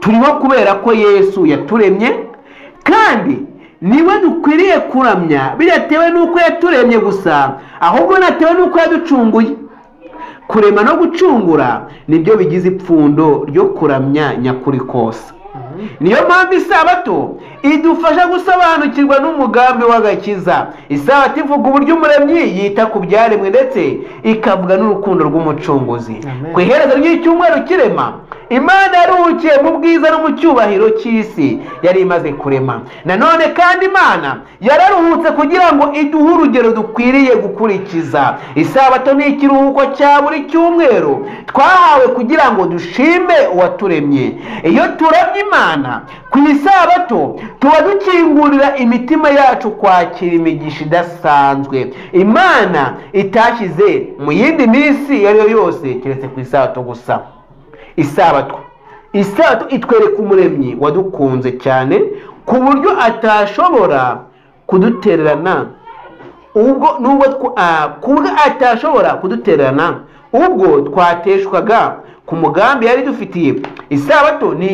Turiho kubera ko Yesu yaturemye, kandi niwe dukwiriye kuramya, bidatewe n'uko yaturemye gusa, ahubwo natewe n'uko yaducunguye. Kurema no gucungura nibyo bigize ipfundo ryo kuramya nyakuri kose. Niyo mpamvu Isabato idufasha gusobanukirwa n'umugambi w'agakiza. Isabato ivuga uburyo umuremyi yita ku byaremwe ndetse ikavuga n'urukundo rw'umucunguzi. Ku iherezo ry'icyumweru kirema, Imana yaruhukiye mu bwiza no mu cyubahiro cy'isi yari imaze kurema. Nanone kandi Imana yararuhutse kugira ngo iduhe urugero dukwiriye gukurikiza. Isabato ni ikiruhuko cya buri cyumweru twahawe kugira ngo dushime uwaturemye. Iyo turamye Imana ku Isabato, tuba dukingurira imitima yacu kwakira imigisha idasanzwe Imana itashyize mu yindi minsi iyo ari yo yose keretse ku Isabato gusa. Isabato itwereka umuremyi wadukunze cyane ku buryo atashobora kudutererana, ubwo twateshwaga ku mugambi yari dufitiye. Isabato ni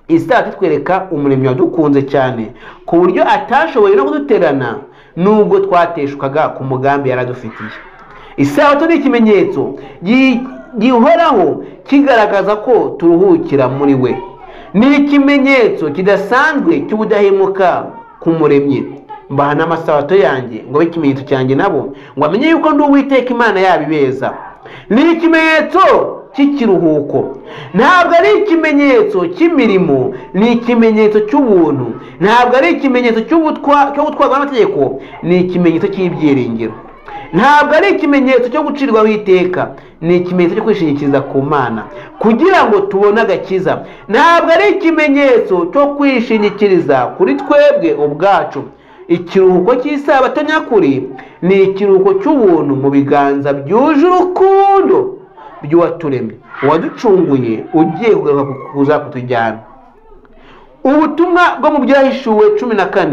Isabato itwereka umuremyi wadukunze cyane ku buryo atashoboye no kudutererana nubwo twateshwaga ku mugambi yari adufitiye. Isabato ni ikimenyetso gihoraho kigaragaza ko turuhukira muri we. Ni ikimenyetso kidasanzwe cy'ubudahemuka ku muremyi. Mbaha n'amasabato yanjye ngo abe ikimenyetso cyanjye nabo, ngo amenye yuko ndi Uwiteka Imana yabibeza. Ni ikimenyetso cy'ikiruhuko, ntabwo ari ikimenyetso cy'imirimo, ni ikimenyetso cy'ubuntu. Ntabwo ari ikimenyetso cyo gutwarwa n'amategeko, ni ikimenyetso cy'ibyiringiro. Ntabwo ari ikimenyetso cyo gucirwaho iteka, ni ikimenyetso cyo kwishingikiriza ku Mana kugira ngo tubone agakiza. Ntabwo ari ikimenyetso cyo kwishingikiriza kuri twebwe ubwacu. Ikiruhuko cy'Isabato nyakuri ni ikiruhuko cy'ubuntu mu biganza byuje urukundo by'uwaturemye, uwaducunguye, ugiye kuza kutujyana. Ubutumwa bwo mu Byahishuwe 14,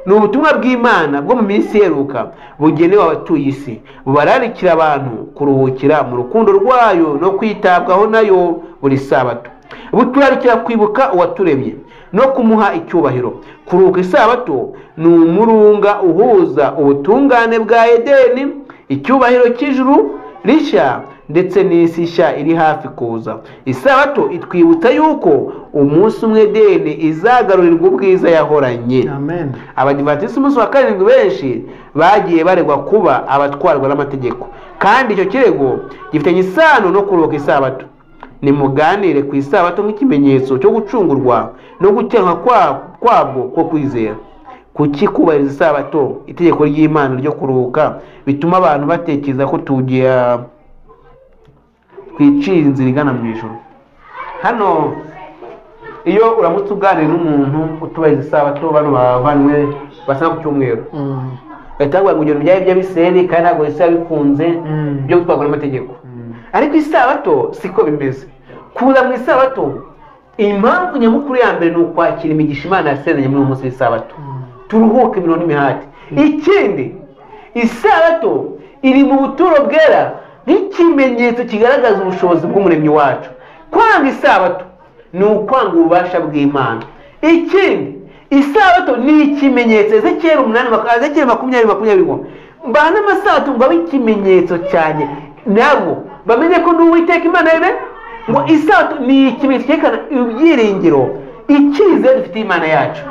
ni ubutumwa bw'Imana bwo mu minsi iheruka bugenewe abatuye isi, bubararikira abantu kuruhukira mu rukundo rwayo no kwitabwaho nayo buri Sabato. Buturarikira kwibuka uwaturemye no kumuha icyubahiro. Kuruhuka Isabato ni umurunga uhuza ubutungane bwa Edeni, icyubahiro cy'ijuru rishya ndetse n'isi nshya iri hafi kuza. Isabato itwibutsa yuko umunsi umwe Edeni izagarurirwa ubwiza yahoranye. Amen. Abadivantisiti umunsi wa 7 benshi bagiye baregwa kuba abatwarwa n'amategeko, kandi icyo kirego gifitanye isano no kuruhuka Isabato. Nimuganire ku Isabato nk'ikimenyetso cyo gucungurwa no gukenka kwabwo ko kwizera. Kuki kubahiriza Isabato, itegeko ry'Imana ryo kuruhuka, bituma abantu batekereza ko tugiye kwicira inzira igana mu ijuru? Hano iyo uramutse uganira n'umuntu utubahiriza Isabato, bano bavanwe basa ku cyumweru, batangwa ngo ibyo by'abiseri kandi ntabwo Yesu yabikunze byo gutwarwa n'amategeko. Ariko Isabato siko bimeze. kuza mu isabato impamvu nyamukuru ya mbere ni ukwakira imigisha Imana yasezeranye muri uwo munsi w'isabato turuhuke imirimo n'imihati. Ikindi isabato iri mu buturo bwera nk'ikimenyetso kigaragaza ubushobozi bw'umuremyi wacu. Kwanga isabato ni ukwanga ububasha bw'Imana. Ikindi isabato ni ikimenyetso. Ezekiel 20:20 mbana amasabato ngo abe ikimenyetso cyane nabo bamenye ko n'Uwiteka Imana yebe ngo isabato ni ikimenyetso cyerekana ibyiringiro icyizere dufite Imana yacu.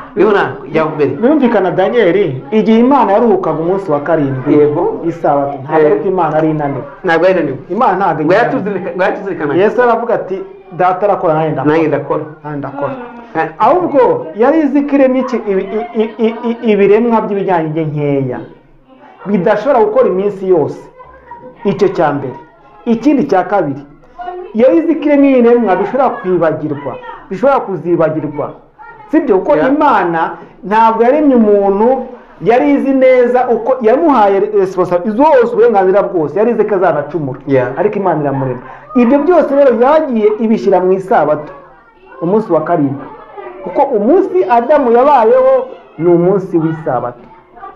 birumvikana Daniel igihe Imana yaruhukaga umunsi wa karindwi yego isabato ntabwo ari ko Imana ari inaniwe, ntabwo ari inaniwe, Imana ntabwo ngo yatuzirikana. Yesu aravuga ati data arakora nanjye ndakora. Ahubwo yari izi ko iremye ibiremwa by'ibijyanye nkeya bidashobora gukora iminsi yose. Icyo cya mbere. Ikindi cya kabiri, yari izi ko iremye ibiremwa bishobora kwibagirwa, bishobora kuzibagirwa, sibyo? Kuko Imana ntabwo yaremye umuntu yari izi neza uko yamuhaye zose uburenganzira bwose, yari izi ko azanacumura, ariko Imana iramurema. Ibyo byose rero yagiye ibishyira mu isabato, umunsi wa karindwi, kuko umunsi Adamu yabayeho ni umunsi w'isabato,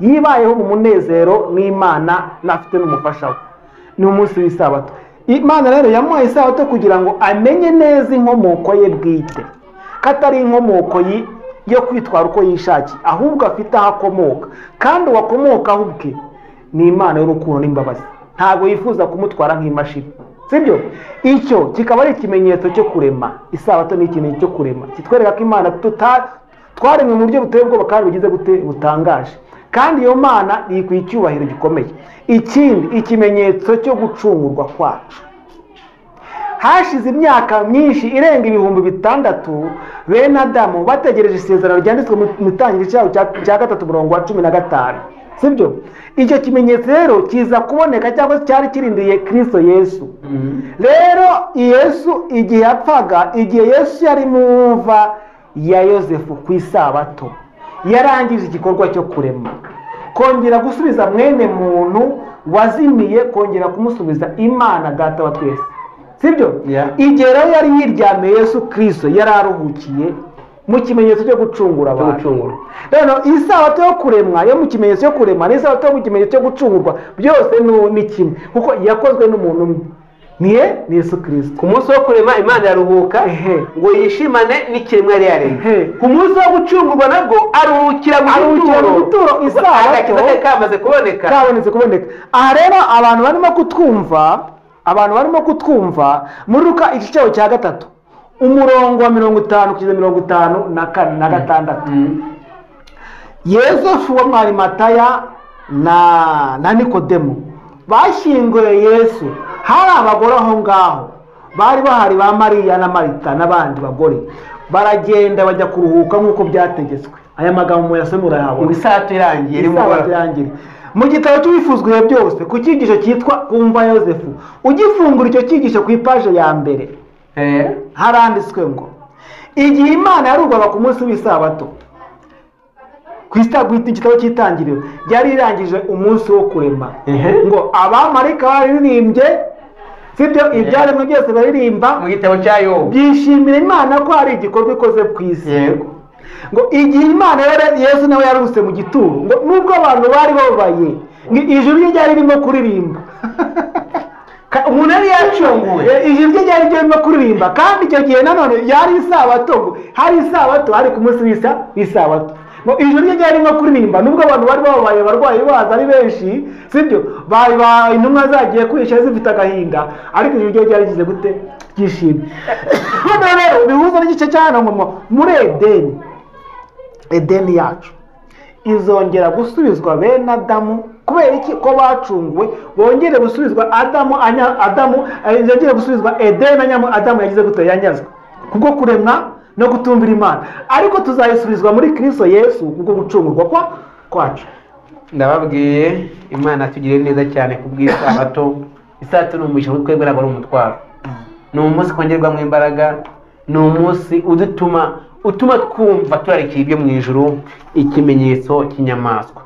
yibayeho mu munezero n'Imana n'afite n'umufasha we, ni umunsi w'isabato. Imana rero yamuhaye isabato kugira ngo amenye neza inkomoko ye bwite, ko atari inkomoko yo kwitwara uko yishakiye, ahubwo afite aho akomoka, kandi uwakomokaho ubwe ni Imana y'urukundo n'imbabazi, ntabwo yifuza kumutwara nk'imashini, sibyo? Icyo kikaba ari ikimenyetso cyo kurema. Isabato ni ikimenyetso cyo kurema, kitwereka ko Imana twaremwe mu buryo buteye ubwoba kandi bugize butangaje, kandi iyo Mana yikwiye icyubahiro gikomeye. Ikindi, ikimenyetso cyo gucungurwa kwacu. Hashize imyaka myinshi irenga 6,000 bene Adamu bategereje isezerano ryanditswe mu itangiriro cyaho cya 3:15, sibyo? Icyo kimenyetso rero kiza kuboneka cyangwa cyari kirindiye Kristo Yesu. Rero Yesu igihe yapfaga, igihe Yesu yari mu mva ya Yosefu ku isabato, yarangije igikorwa cyo kurema, kongera gusubiza mwene muntu wazimiye, kongera kumusubiza Imana Data wa twese, sibyo? Igihe rero yari yiryamiye Yesu Kristo yari aruhukiye mu kimenyetso cyo gucungura abantu. Rero isabato yo kuremwa yo mu kimenyetso cyo kurema n'isabato yo mu kimenyetso cyo gucungurwa byose ni kimwe, kuko yakozwe n'umuntu umwe, ni Yesu Kristo. Ku munsi wo kurema Imana yaruhuka ngo yishimane n'ikiremwa yari yaremye. Ku munsi wo gucungurwa nabwo aruhukira mu gituro. Isabato kamaze kuboneka, aha rero abantu barimo kutwumva muri Luka igice cya 3 umurongo wa 50 kugeza 56. Yosefu wa Mwarimataya na Nikodemo bashyinguye Yesu. Hari abagore aho ngaho bari bahari, ba Mariya na Marita n'abandi bagore, baragenda bajya kuruhuka nk'uko byategetswe. Aya magambo muyasomera yabo isabato irangiye mu gitabo cy'ibifuzwe byose ku cyigisho cyitwa Kumva Yosefu. Ugifungura icyo cyigisho ku ipaje ya mbere haranditswe ngo igihe Imana yarugwaga ku munsi w'isabato, ku igitabo cy'itangiriro yari irangije umunsi wo kurema, ngo abamarayika baririmbye, sibyo? Ibyaremwe byose baririmba mu gitabo cya Yobu, byishimira Imana ko hari igikorwa ikoze ku isi. Ngo igihe Imana Yesu nawe yaruse mu gituro, ngo nubwo abantu bari babaye, ngo ijuru rye ryari ririmo kuririmba. Umuntu yari yacunguwe, ijuru rye ryari ririmo kuririmba, kandi icyo gihe nanone yari isabato, hari isabato, hari ku munsi w'isabato. Ngo ijuru rye ryari ririmo kuririmba nubwo abantu bari babaye, abarwayi baza ari benshi, sibyo? Intumwa zagiye kwisha zifite agahinda, ariko ijuru rye ryari rigize gute? Ryishimye. Rero bihuza n'igice cyane muri Edeni yacu izongera gusubizwa bene Adamu. Kubera iki? Ko bacunguwe, bongere gusubizwa Adamu yongere gusubizwa Edeni. Adamu yagize gute? Yanyazwe kubwo kuremwa no gutumvira Imana, ariko tuzayisubizwa muri Kristo Yesu kubwo gucungurwa kwacu. Ndababwiye Imana tugire neza cyane kubw'isabato. Isabato ni umugisha kuri twebwe, ntabwo ari umutwaro. Ni umunsi kongerwamo imbaraga, ni umunsi utuma twumva turarikiye ibyo mu ijuru, ikimenyetso cy'inyamaswa.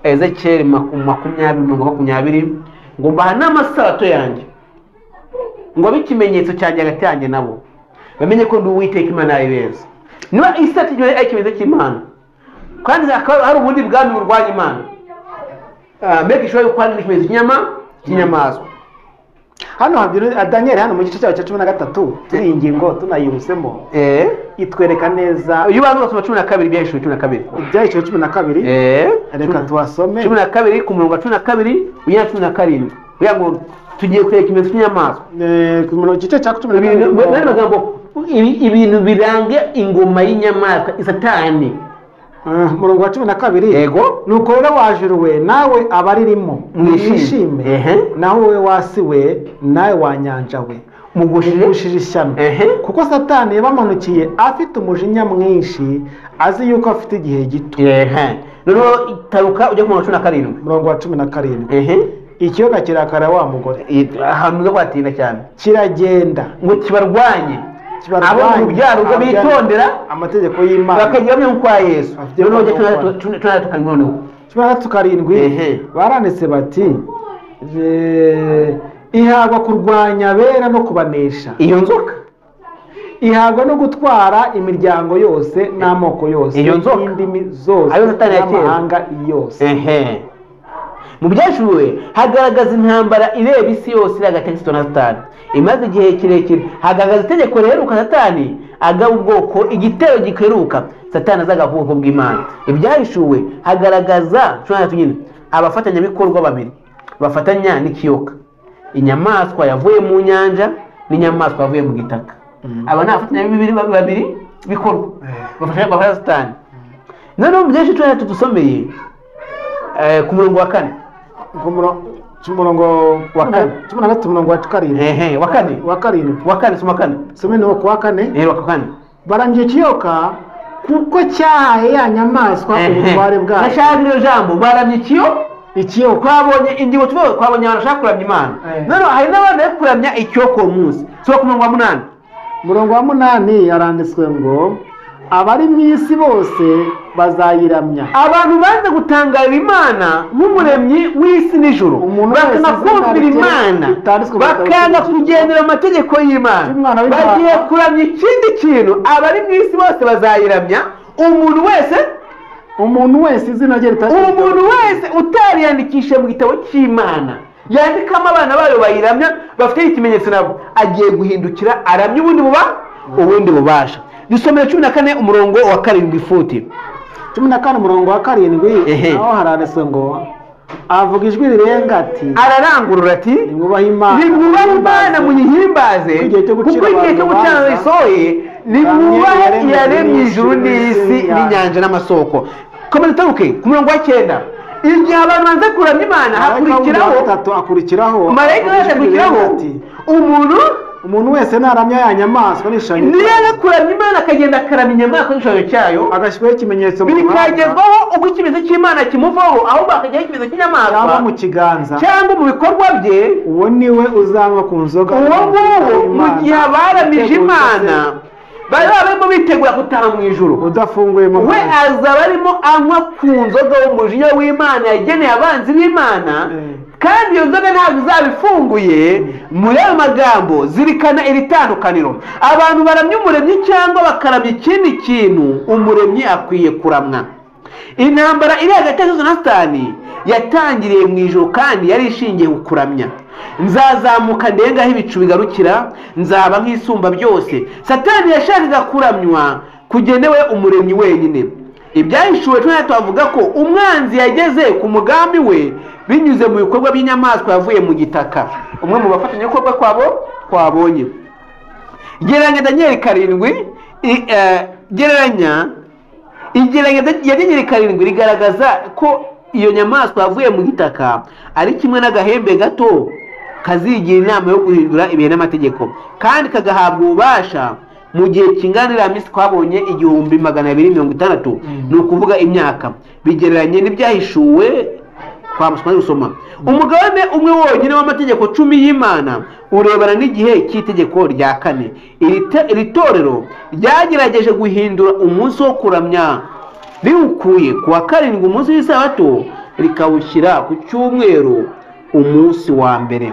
Ezekiel 20:20 ngo mbaha n'amasabato yanjye ngo abe ikimenyetso cyanjye hagati yanjye nabo, bamenye ko ndi Uwiteka Imana yawe beza. Niba isi atigeze ari ikimenyetso cy'Imana kandi hakaba hari ubundi bwami burwanya Imana, make sure yuko hari ikimenyetso cy'inyamaswa. Hano habiri Daniel hano mu gice cya 13 turi iyi ngingo tunayirusemo itwereka neza iyo bantu basoma 12 byahishwe 12 ibyahishwe 12 reka tuwasome 12 ku murongo wa 12 uya 17 uya ngo tugiye kureka ikimenyetso cy'inyamaswa ku murongo gice cya 12 nari magambo ibintu biranga ingoma y'inyamaswa Satani. Murongo wa 12 yego nuko rero wajuruwe nawe abaririmo mwishime naho we wasiwe nawe wanyanja we mugushije ishyano kuko Satani yabamanukiye afite umujinya mwinshi azi yuko afite igihe gito. Noneho taruka ujya ku murongo wa 17 murongo wa 17 ikiyoka kirakara wa mugore ahantu zo kwatinda cyane kiragenda ngo kibarwanye abo mu byaro ngo bitondera amategeko y'Imana bakagira bamwe kwa Yesu. Noneho tukarindwi baranditse bati ihagwa kurwanya bera no kubanesha. Iyo nzoka ihagwa no gutwara imiryango yose n'amoko yose n'indimi zose n'amahanga yose. Mu byashuwe hagaragaza intambara ireba isi yose hagati ya na Satani imaze igihe kirekire. Hagaragaza itegeko riheruka Satani agaba ubwoko igitero gikeruka Satani azaga ubwoko bw'Imana. Ibyahishuwe hagaragaza nyine abafatanyabikorwa babiri bafatanya n'ikiyoka, inyamaswa yavuye mu nyanja n'inyamaswa yavuye mu gitaka. Aba ni abafatanyabikorwa babiri bikorwa bafasha Satani. Noneho mu byinshi tudusomeye ku murongo wa 4 umurongo wa 4 umurongo wa 4 wa 4 soma 4 some no kwa 4 barangiye ikiyoka kuko cyahaye ya nyamaswa ubutware bwayo. Nashaka jambo barangiye ikiyoka kwabonye ingingo tuvuga kwabonye barashaka kuramya Imana. Noneho hari n'abandi bari kuramya ikiyoka umunsi. So ku murongo wa 8 murongo wa 8 yaranditswe ngo abari mu isi bose bazayiramya. Abantu banze gutangarira Imana nk'umuremyi w'isi n'ijuru, bakana kumvira Imana, bakanga kugendera amategeko y'Imana, bagiye kuramya ikindi kintu. Abari mu isi bose bazayiramya. Umuntu wese izina rye ritashye, umuntu wese utariyandikisha mu gitabo cy'Imana yandikamo abana bayo bayiramya bafite ikimenyetso nabo agiye guhindukira aramya ubundi bubasha. Dusomera 14 umurongo wa 7 futi 14 umurongo wa 7 aho haranditswe ngo avuga ijwi rirenga ati ararangurura ati nimwubahe Imana muyihimbaze kuko igihe cyo gucana isoye nimwubahe iyaremye ijuru n'isi n'inyanja n'amasoko. Komeza taruke ku murongo wa 9 igihe abantu banze kuramya Imana hakurikiraho marayika akurikiraho umuntu wese naramya ya nyamaswa n'ishanyo niyo kuramya Imana akagenda akaramya inyamaswa n'ishanyo cyayo agashyiraho ikimenyetso bikagezwaho ubwo ikimenyetso cy'Imana kimuvaho aho bakajyaho ikimenyetso cy'inyamaswa cyangwa mu kiganza cyangwa mu bikorwa bye. uwo niwe uzanywa ku nzoga. Uwo mu gihe baramije Imana bari barimo bitegura gutaha mu ijuru udafunguye mu we azaba arimo anywa ku nzoga w'umujinya w'Imana yageneye abanzi b'Imana. Kandi iyo nzoga ntabwo izabifunguye. Muri ayo magambo zirikana iri tandukaniro. Abantu baramya umuremyi cyangwa bakaramya ikindi kintu, umuremyi akwiye kuramwa. Intambara iri hagati ya Satani yatangiriye mu ijoro kandi yari ishingiye ku kuramya. Nzazamuka ndengaho ibicu bigarukira, nzaba nk'isumba byose. Satani yashakaga kuramywa kugenewe umuremyi wenyine. Ibyahishuwe twavuga ko umwanzi yageze ku mugambi we binyuze mu bikorwa by'inyamaswa yavuye mu gitaka. Umwe mu bafatanyabikorwa twabonye gereranya Daniel 7 gereranya ya Daniel 7 rigaragaza ko iyo nyamaswa yavuye mu gitaka ari kimwe n'agahembe gato kazigira inama yo guhindura ibihe n'amategeko kandi kagahabwa ububasha mu gihe kinganira misi twabonye 1260. Ni ukuvuga imyaka. Bigereranye n'ibyahishuwe kwa musoma gusoma. Umugabane umwe wonyine w'amategeko 10 y'Imana urebana n'igihe cy'itegeko rya 4. Iri torero ryagerageje guhindura umunsi wo kuramya riwukuye ku wa 7 umunsi w'isabato rikawushyira ku cyumweru umunsi wa mbere.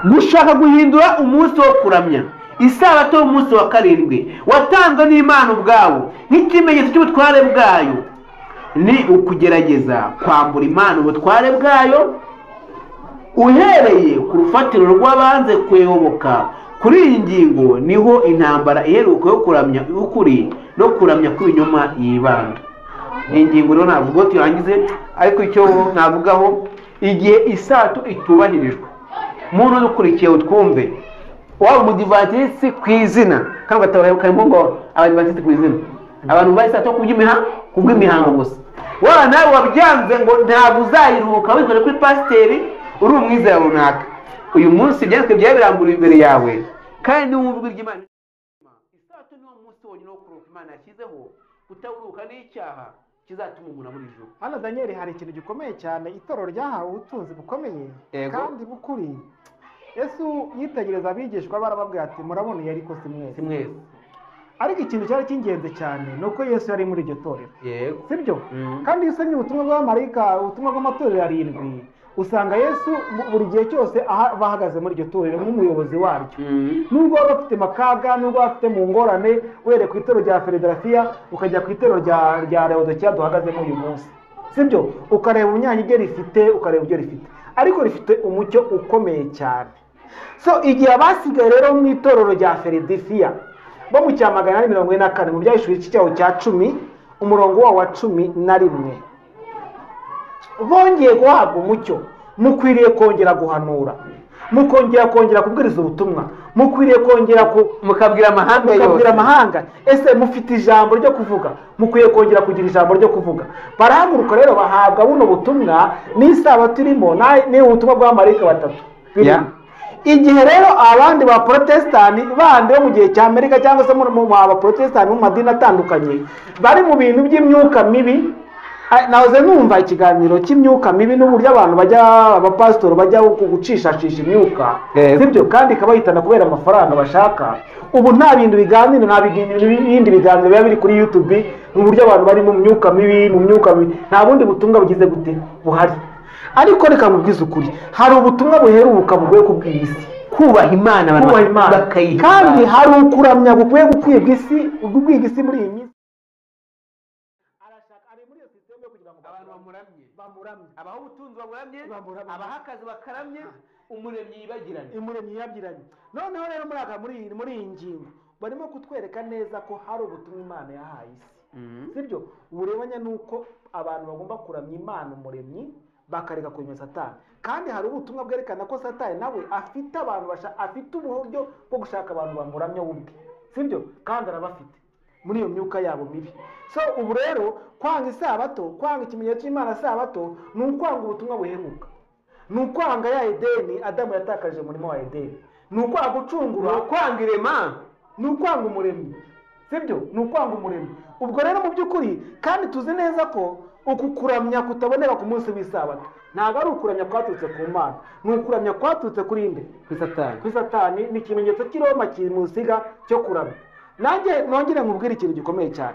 Gushaka guhindura umunsi wo kuramya isabato y'umunsi wa karindwi watanzwe n'Imana ubwawo nk'ikimenyetso cy'ubutware bwayo, ni ukugerageza kwambura Imana ubutware bwayo uhereye ku rufatiro rw'abanze kuyoboka. Kuri iyi ngingo niho intambara iheruka yo kuramya ukuri no kuramya kw'ibinyoma yibanda. Iyi ngingo rero navuga turangize, ariko icyo navugaho, igihe isabato itubahirijwe, muntu dukurikiye utwumve, waba umudivantisi ku izina kandi ugatabara karimo ngo abadivantisi ku izina, abantu bari isabato kubw'imihango gusa, waba nawe wabyanze ngo ntabwo uzayiruhuka wikore kuri pasiteri uri umwizera runaka, uyu munsi ibyanditswe byawe birambura imbere yawe kandi n'umwumvwe ry'Imana. Isabato niwo munsi wonyine wo kuruhuka Imana yashyizeho, kutawuruhuka n'icyaha kizatuma umuntu abura ijuru. Hano Daniel, hari ikintu gikomeye cyane itorero ryahawe ubutunzi bukomeye kandi bukuri. Yesu yitegereza abigishwa barababwira ati murabona ariko si mwese. Ariko ikintu cyari cy'ingenzi cyane ni uko Yesu yari muri iryo torero, sibyo? Kandi iyo usomye ubutumwa bw'abamarayika, ubutumwa bw'amatorero arindwi, usanga Yesu buri gihe cyose bahagaze muri iryo torero nk'umuyobozi waryo. Nubwo baba bafite makaga, nubwo bafite mu ngorane, uhereye ku itorero rya Philadelphia ukajya ku itorero rya Laodikia duhagazemo uyu munsi, sibyo? Ukareba ubunyanya ibyo rifite, ukareba ibyo rifite, ariko rifite umucyo ukomeye cyane. So igihe abasigaye rero mu itorero rya Philadelphia bo mu cya 444 mu byahishuriye icyaho cya 10 umurongo wawo wa 11, bongeye guhabwa umucyo, mukwiriye kongera guhanura, mukongera kubwiriza ubutumwa, mukwiriye kongera mukabwira amahanga. Ese mufite ijambo ryo kuvuga, mukwiye kongera kugira ijambo ryo kuvuga. Barahaguruka rero bahabwa buno butumwa n'isabato irimo ni ubutumwa bw'abamarayika batatu. Igihe rero abandi ba protestani bandi bo mu gihe cya Amerika cyangwa se mu ba protestani mu madini atandukanye bari mu bintu by'imyuka mibi, nahoze numva ikiganiro cy'imyuka mibi n'uburyo abantu abapasitori bajya gucishacisha imyuka, sibyo? Kandi ikabayitana kubera amafaranga bashaka. Ubu nta bintu biganiro, nta bindi biganiro biba biri kuri YouTube, n'uburyo abantu bari mu myuka mibi, nta bundi butumwa bugize gute buhari. Ariko reka mubwize ukuri, hari ubutumwa buheruka bugoye kubwira isi, kubaha Imana bakayiha, kandi hari ukuramya gukwiye gukwibwa isi muri iyi minsi. Ari muri iyo system yo kugira ngo abantu bamuramye, abaho ubutunzi bamuramye, abaha akazi bakaramye, umuremyi yibagiranye. Noneho rero muri iyi ngingo barimo kutwereka neza ko hari ubutumwa Imana yahaye isi, sibyo? Uburebanya nuko abantu bagomba kuramya Imana umuremyi, bakareka kunywa Satani. Kandi hari ubutumwa bwerekana ko Satani nawe afite abantu afite uburyo bwo gushaka abantu bamuramya ubwe, sibyo? Kandi arabafite muri iyo myuka yabo mibi. So ubu rero kwanga isabato, kwanga ikimenyetso cy'Imana sabato, ni ukwanga ubutumwa buheruka, ni ukwanga ya Edeni Adamu yatakaje umurimo wa Edeni, ni ukwanga gucungura, kwanga irema, ni ukwanga umuremyi, sibyo? Ni ukwanga umuremyi. Ubwo rero mu by'ukuri kandi tuzi neza ko uku kuramya kutaboneka ku munsi w'isabato ntabwo ari ukuramya kwaturutse ku Mana, ni ukuramya kwaturutse kuri nde? Kuri Satani. Ni ikimenyetso cy'Iroma kimusiga cyo kuramya. Nanjye nongere nkubwire ikintu gikomeye cyane.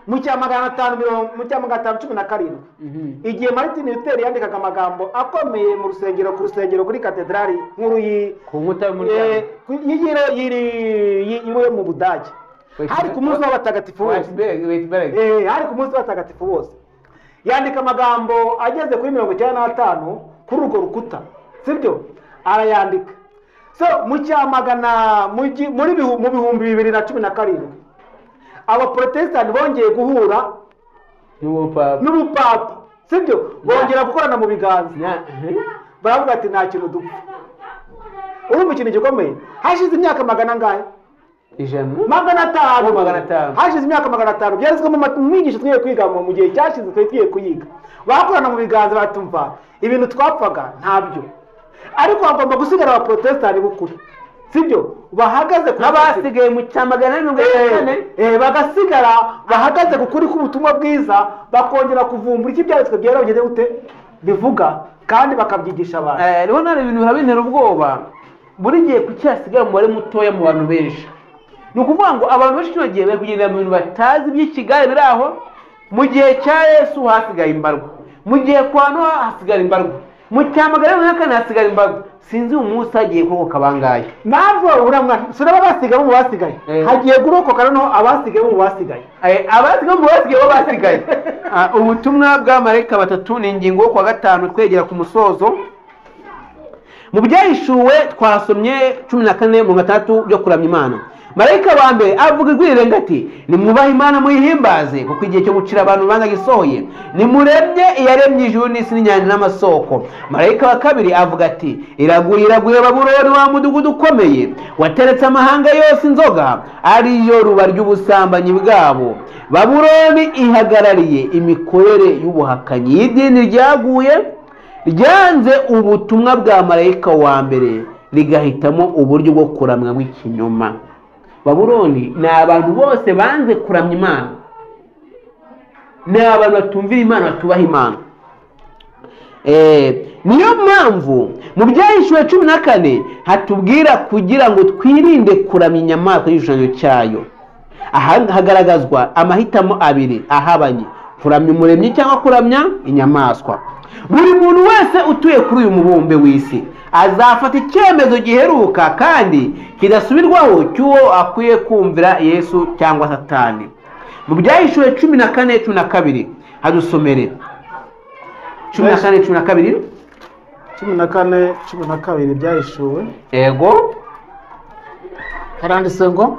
Mu cya 517 igihe Martin Luther yandikaga amagambo akomeye ku rusengero kuri katedrali nkuru ku nkuta y'umuryango yiri mu Budage, hari ku munsi w'abatagatifu bose, hari ku munsi w'abatagatifu bose, yandika amagambo ageze kuri 95 kuri urwo rukuta, sibyo? Arayandika. So mu cyamagana mu bihumbi 2017 abaprotestani bongeye guhura n'ubupapa, sibyo? Bongera gukorana mu biganza, baravuga ati nta kintu dupfa. Urumva ikintu gikomeye? Hashize imyaka magana angahe? 500. Hashize imyaka 500 byarezwe mu mwigisho twiye kwiga mu gihe cyashize twiye kuyiga. Bakorana mu biganza batumva ibintu twapfaga ntabyo. Ariko bagomba gusigara abaprotestani bukuru, sibyo? Bahagaze n'abasigaye mu cyamagana bagasigara bahagaze kukuri k'ubutumwa bwiza, bakongera kuvumbura iki byaretswe byera bageze gute bivuga, kandi bakabyigisha abantu. Rero nari ibintu birabintera ubwoba. Buri gihe kucyasigaye umubare mutoya mu bantu benshi, ni ukuvuga ngo abantu benshi cyo gihe bari kugenda mu bintu batazi by'ikigare biri aho. Mu gihe cya Yesu hasigaye imbarwa, mu gihe kwa Nowa hasigara imbarwa, mu cyamagara n'akana hasigara imbaga sinzi umunsi hagiye kurokoka bangaye ntabwo uramwana suraba basigaye mu basigaye hagiye kurokoka noneho abasigaye mu basigaye abasigaye mu basigaye bo basigaye ubutumwa bwa marayika batatu ni ingingo yo kuwa gatanu twegera ku musozo. Mu byahishuwe twasomye 14 mu 6 byo kuramya Imana. Marayika wa mbere avuga ijwi rirenga ati nimwubahe Imana muyihimbaze kuko igihe cyo gucira abantu urubanza gisohoye, nimuremye iyaremye ijuru n'isi n'inyanja n'amasoko. Marayika wa kabiri avuga ati iraguye Babuloni wa mudugudu ukomeye wateretse amahanga yose inzoga ariyo ruba ry'ubusambanyi bwabo. Babuloni ihagarariye imikorere y'ubuhakanyi y'idini ryaguye ryanze ubutumwa bwa marayika wa mbere rigahitamo uburyo bwo kuramya bw'ikinyoma. Babuloni ni abantu bose banze kuramya Imana, ni abantu batumvira Imana, batubaha Imana. Niyo mpamvu mu byahishuwe 14 hatubwira kugira ngo twirinde kuramya inyamaswa y'igishushanyo cyayo. Aha hagaragazwa amahitamo abiri ahabanye: kuramya umuremyi cyangwa kuramya inyamaswa. Buri muntu wese utuye kuri uyu mubumbe w'isi azafata icyemezo giheruka kandi kidasubirwaho cy'uwo akwiye kumvira Yesu cyangwa Satani. Mu byahishuwe 14:12 hadusomere 14 byahishuwe. Ego haranditse ngo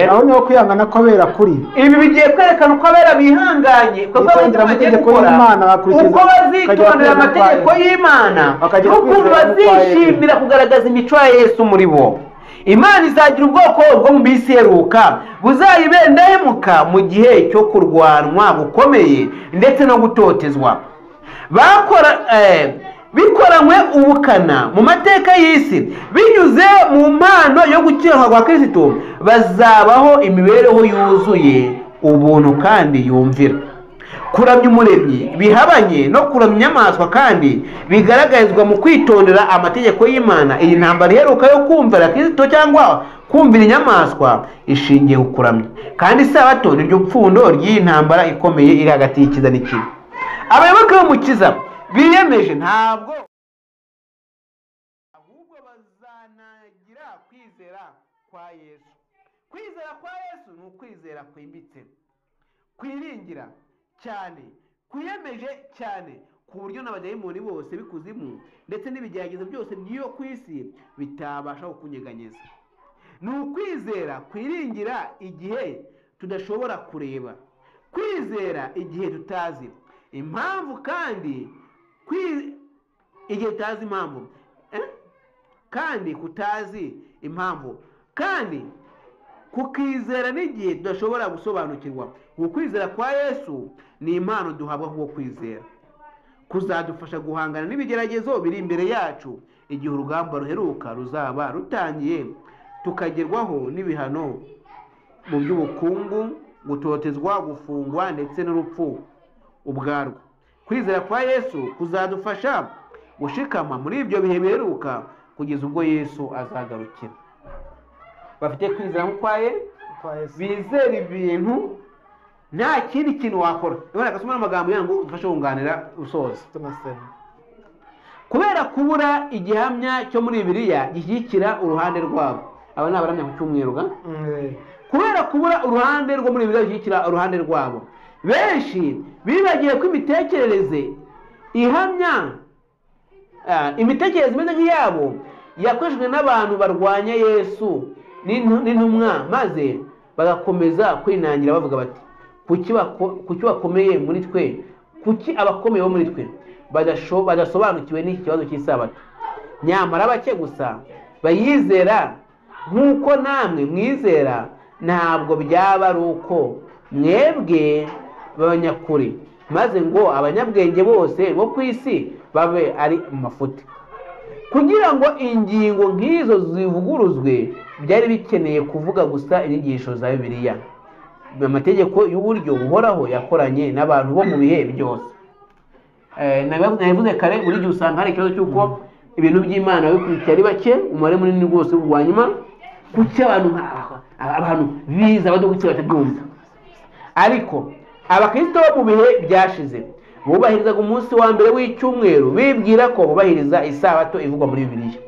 aho niho kwihangana kw'abera kuri. Ibi bigiye kwerekana uko abera bihanganye kuko amategeko y'Imana bakurikiza, uko bazitondera amategeko y'Imana, uko bazishimira kugaragaza imico ya Yesu muri bo. Imana izagira ubwoko bwo mu bisi iheruka buzayibendahemuka mu gihe cyo kurwanwa gukomeye ndetse no gutotezwa. Bikoranywe ubukana mu mateka y'isi binyuze mu mpano yo gukiranwa kwa Kristo, bazabaho imibereho yuzuye ubuntu kandi yumvira. Kuramya umuremyi bihabanye no kuramya inyamaswa kandi bigaragarizwa mu kwitondera amategeko y'Imana. Iyi ntambara iheruka yo kumvira Kristo cyangwa kumvira inyamaswa ishingiye ku kuramya, kandi Isabato ni ryo pfundo ry'iyi ntambara ikomeye iri hagati y'ikiza n'ikibi. Abayoboke b'Umukiza biyemeje ntabwo ahubwo bazanagira kwizera kwa Yesu. Kwizera kwa Yesu ni ukwizera kwimbitse, kwiringira cyane, kwiyemeje cyane ku buryo n'abadayimoni bose bikuzimu ndetse n'ibigeragezo byose by'iyo ku isi bitabasha kukunyeganyeza. Ni ukwizera kwiringira igihe tudashobora kureba, kwizera igihe tutazi impamvu kandi igihe tutazi impamvu kandi kutazi impamvu kandi kukizera n'igihe tudashobora gusobanukirwa. Ukwizera kwa Yesu ni impano duhabwa kuko kwizera kuzadufasha guhangana n'ibigeragezo biri imbere yacu igihe urugamba ruheruka ruzaba rutangiye, tukagerwaho n'ibihano mu by'ubukungu, gutotezwa, gufungwa ndetse n'urupfu ubwarwo. Kwizera kwa Yesu kuzadufasha gushikama muri ibyo bihe biheruka kugeza ubwo Yesu azagarukira. Bafite kwizera kwa Yesu, bizera ibintu nta kindi kintu wakora. Ibona gasoma amagambo yangu ufashe kunganira usoza. Kubera kubura igihamya cyo muri Bibiliya gishyikira uruhande rwabo. Aba ni abaramya ku cyumweru ga? Kubera kubura uruhande rwo muri Bibiliya gishyikira uruhande rwabo, benshi bibagiye ko imitekerereze ihamya imitekerereze imeze nk'iyabo yakoreshejwe n'abantu barwanya Yesu n'intumwa, maze bagakomeza kwinangira bavuga bati kuki bakomeye muri twe, kuki abakomeye bo muri twe badasobanukiwe n'iki kibazo cy'Isabato. Nyamara bake gusa bayizera nk'uko namwe mwizera, ntabwo byaba ari uko mwebwe b'abanyakuri, maze ngo abanyabwenge bose bo ku isi babe ari mu mafuti. Kugira ngo ingingo nk'izo zivuguruzwe byari bikeneye kuvuga gusa inyigisho za Bibiliya, amategeko y'uburyo buhoraho yakoranye n'abantu bo mu bihe byose. Nabivuze kare, buri gihe usanga hari ikibazo cy'uko ibintu by'Imana bikurikira ari bake, umubare munini rwose urwanyuma, kuki abantu biza badugukira batabyumva. Ariko abakristo bo mu bihe byashize bubahirizaga umunsi wa mbere w'icyumweru bibwira ko bubahiriza isabato ivugwa muri Bibiliya.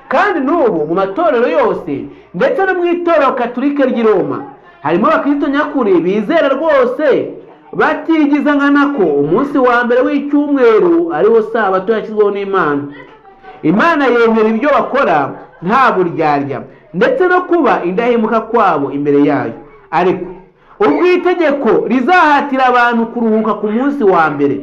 Kandi n'ubu mu matorero yose ndetse no mu itorero Katolika ry'i Roma harimo abakristo nyakuri bizera rwose batigiza nkana ko umunsi wa mbere w'icyumweru ariwo sabato yashyizweho n'Imana. Imana yemera ibyo bakora nta buryarya ndetse no kuba indahemuka kwabo imbere yayo. Ariko ubwo itegeko rizahatira abantu kuruhuka ku munsi wa mbere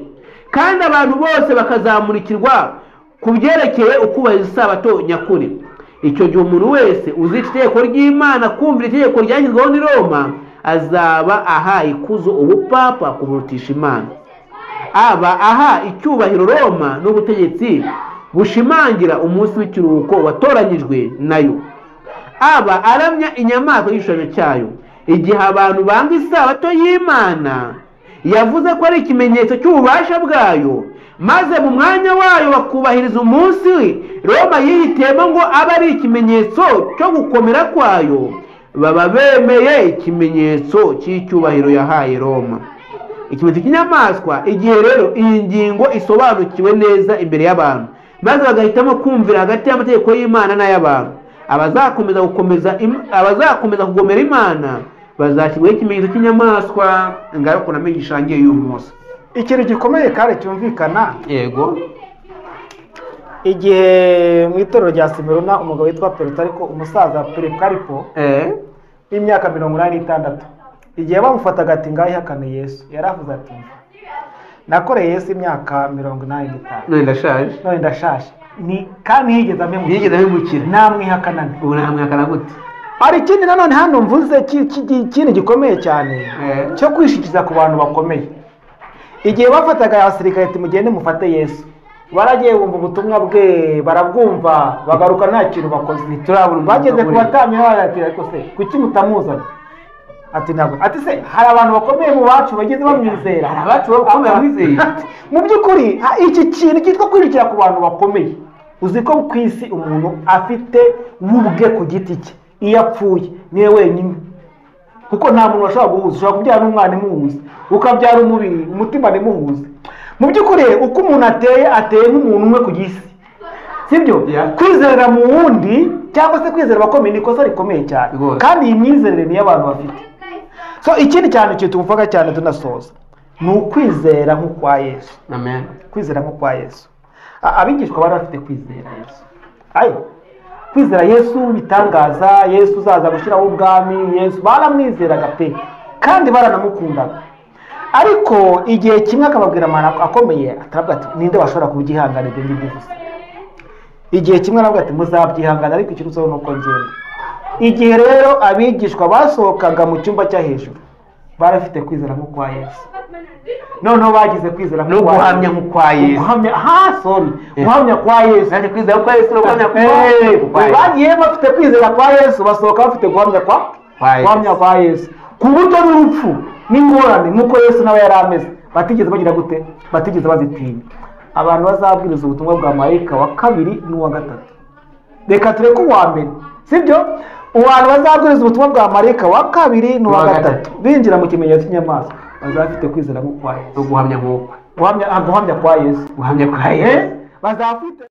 kandi abantu bose bakazamurikirwa ku byerekeye ukubahiriza isabato nyakuri, icyo gihe umuntu wese uzica itegeko ry'Imana kumvira itegeko ryashyizweho n'i Roma azaba aha ikuzo ubupapa kuburutisha Imana, aba aha icyubahiro Roma n'ubutegetsi bushimangira umunsi w'ikiruhuko watoranyijwe nayo, aba aramya inyamaswa y'igishushanyo cyayo. Igihe abantu banga isabato y'Imana yavuze ko ari ikimenyetso cy'ububasha bwayo, maze mu mwanya wayo bakubahiriza umunsi Roma yihitiyemo ngo abe ari ikimenyetso cyo gukomera kwayo, baba bemeye ikimenyetso cy'icyubahiro yahaye Roma, ikimenyetso cy'inyamaswa. Igihe rero iyi ngingo isobanukiwe neza imbere y'abantu maze bagahitamo kumvira hagati y'amategeko y'Imana n'ay'abantu, abazakomeza kugomera Imana bazashyirwaho ikimenyetso cy'inyamaswa. Ngaruko namenye gishangiye y'uyu munsi. Ikintu gikomeye kandi cyumvikana, yego, igihe mu itorero rya Simerona umugabo witwa Perutariko umusaza Perikaripo w'imyaka 86, igihe bamufataga ati ngaho ihakane Yesu, yaravuze ati nakoreye Yesu imyaka 85, none ndashaje kandi ntiyigeze amemukira, namwihakanane. Ubu namwihakana gute? Hari ikindi nanone hano mvuze kintu gikomeye cyane cyo kwishikiza ku bantu bakomeye. Igihe bafataga abasirikare ati mugende mufate Yesu, baragiye bumva ubutumwa bwe barabwumva bagaruka nta kintu bakoze. Bageze ku batambyi ati ariko se kuki mutamuzana? Ati ntabwo. Ati se hari abantu bakomeye mu bacu bageze bamwizera, hari abacu bakomeye bamwizeye. Mu by'ukuri iki kintu cyitwa kwirikira ku bantu bakomeye, uzi ko ku isi umuntu afite wubwe ku giti cye, iyo apfuye niwe wenyine, kuko nta muntu washobora guhuza. Ushobora kubyara n'umwana imuhuza, ukabyara umubiri umutima ntimuhuze. Mu by'ukuri uko umuntu ateye nk'umuntu umwe ku gisi, sibyo? Kwizerera mu wundi cyangwa se kwizera abakomeye ni ikosa rikomeye cyane, kandi iyi myizerere niyo abantu bafite. So ikindi cyane cyo tuvuga cyane tunasoza ni ukwizera nk'ukwa Yesu. Amen. Kwizera nk'ukwa Yesu. Abigishwa bari bafite kwizera Yesu. Kwizera Yesu bitangaza, Yesu uzaza gushyiraho ubwami, Yesu baramwizeraga pe kandi baranamukundaga. Ariko igihe kimwe akababwira amana akomeye, atarabwa ati ninde washobora kubyihangana ibyo ngibyo gusa. Igihe kimwe arabwa ati muzabyihangana ariko ikintu cyo nuko ngenda. Igihe rero abigishwa basohokaga mu cyumba cya hejuru barafite kwizera nk'ukwa Yesu. Noneho bagize kwizera no guhamya nk'ukwa Yesu. Guhamya kwa Yesu. Kandi kwizera kwa Yesu no guhamya kwa Yesu. Bagiye bafite kwizera kwa Yesu, basohoka bafite guhamya kwa Yesu. Ku buryo n'urupfu n'ingorane nk'uko Yesu nawe yari ameze batigeze bagira gute, batigeze bazitinya. Abantu bazabwiriza ubutumwa bwa marayika wa kabiri n'uwa gatatu. Reka tureke uwa mbere, sibyo? Abantu bazabwiriza ubutumwa bwa marayika wa kabiri n'uwa gatatu binjira mu kimenyetso cy'inyamaswa bazafite kwizera nk'ukwa Yesu. Guhamya nk'ukwa. Guhamya kwa Yesu. Guhamya kwa Yesu. Bazafite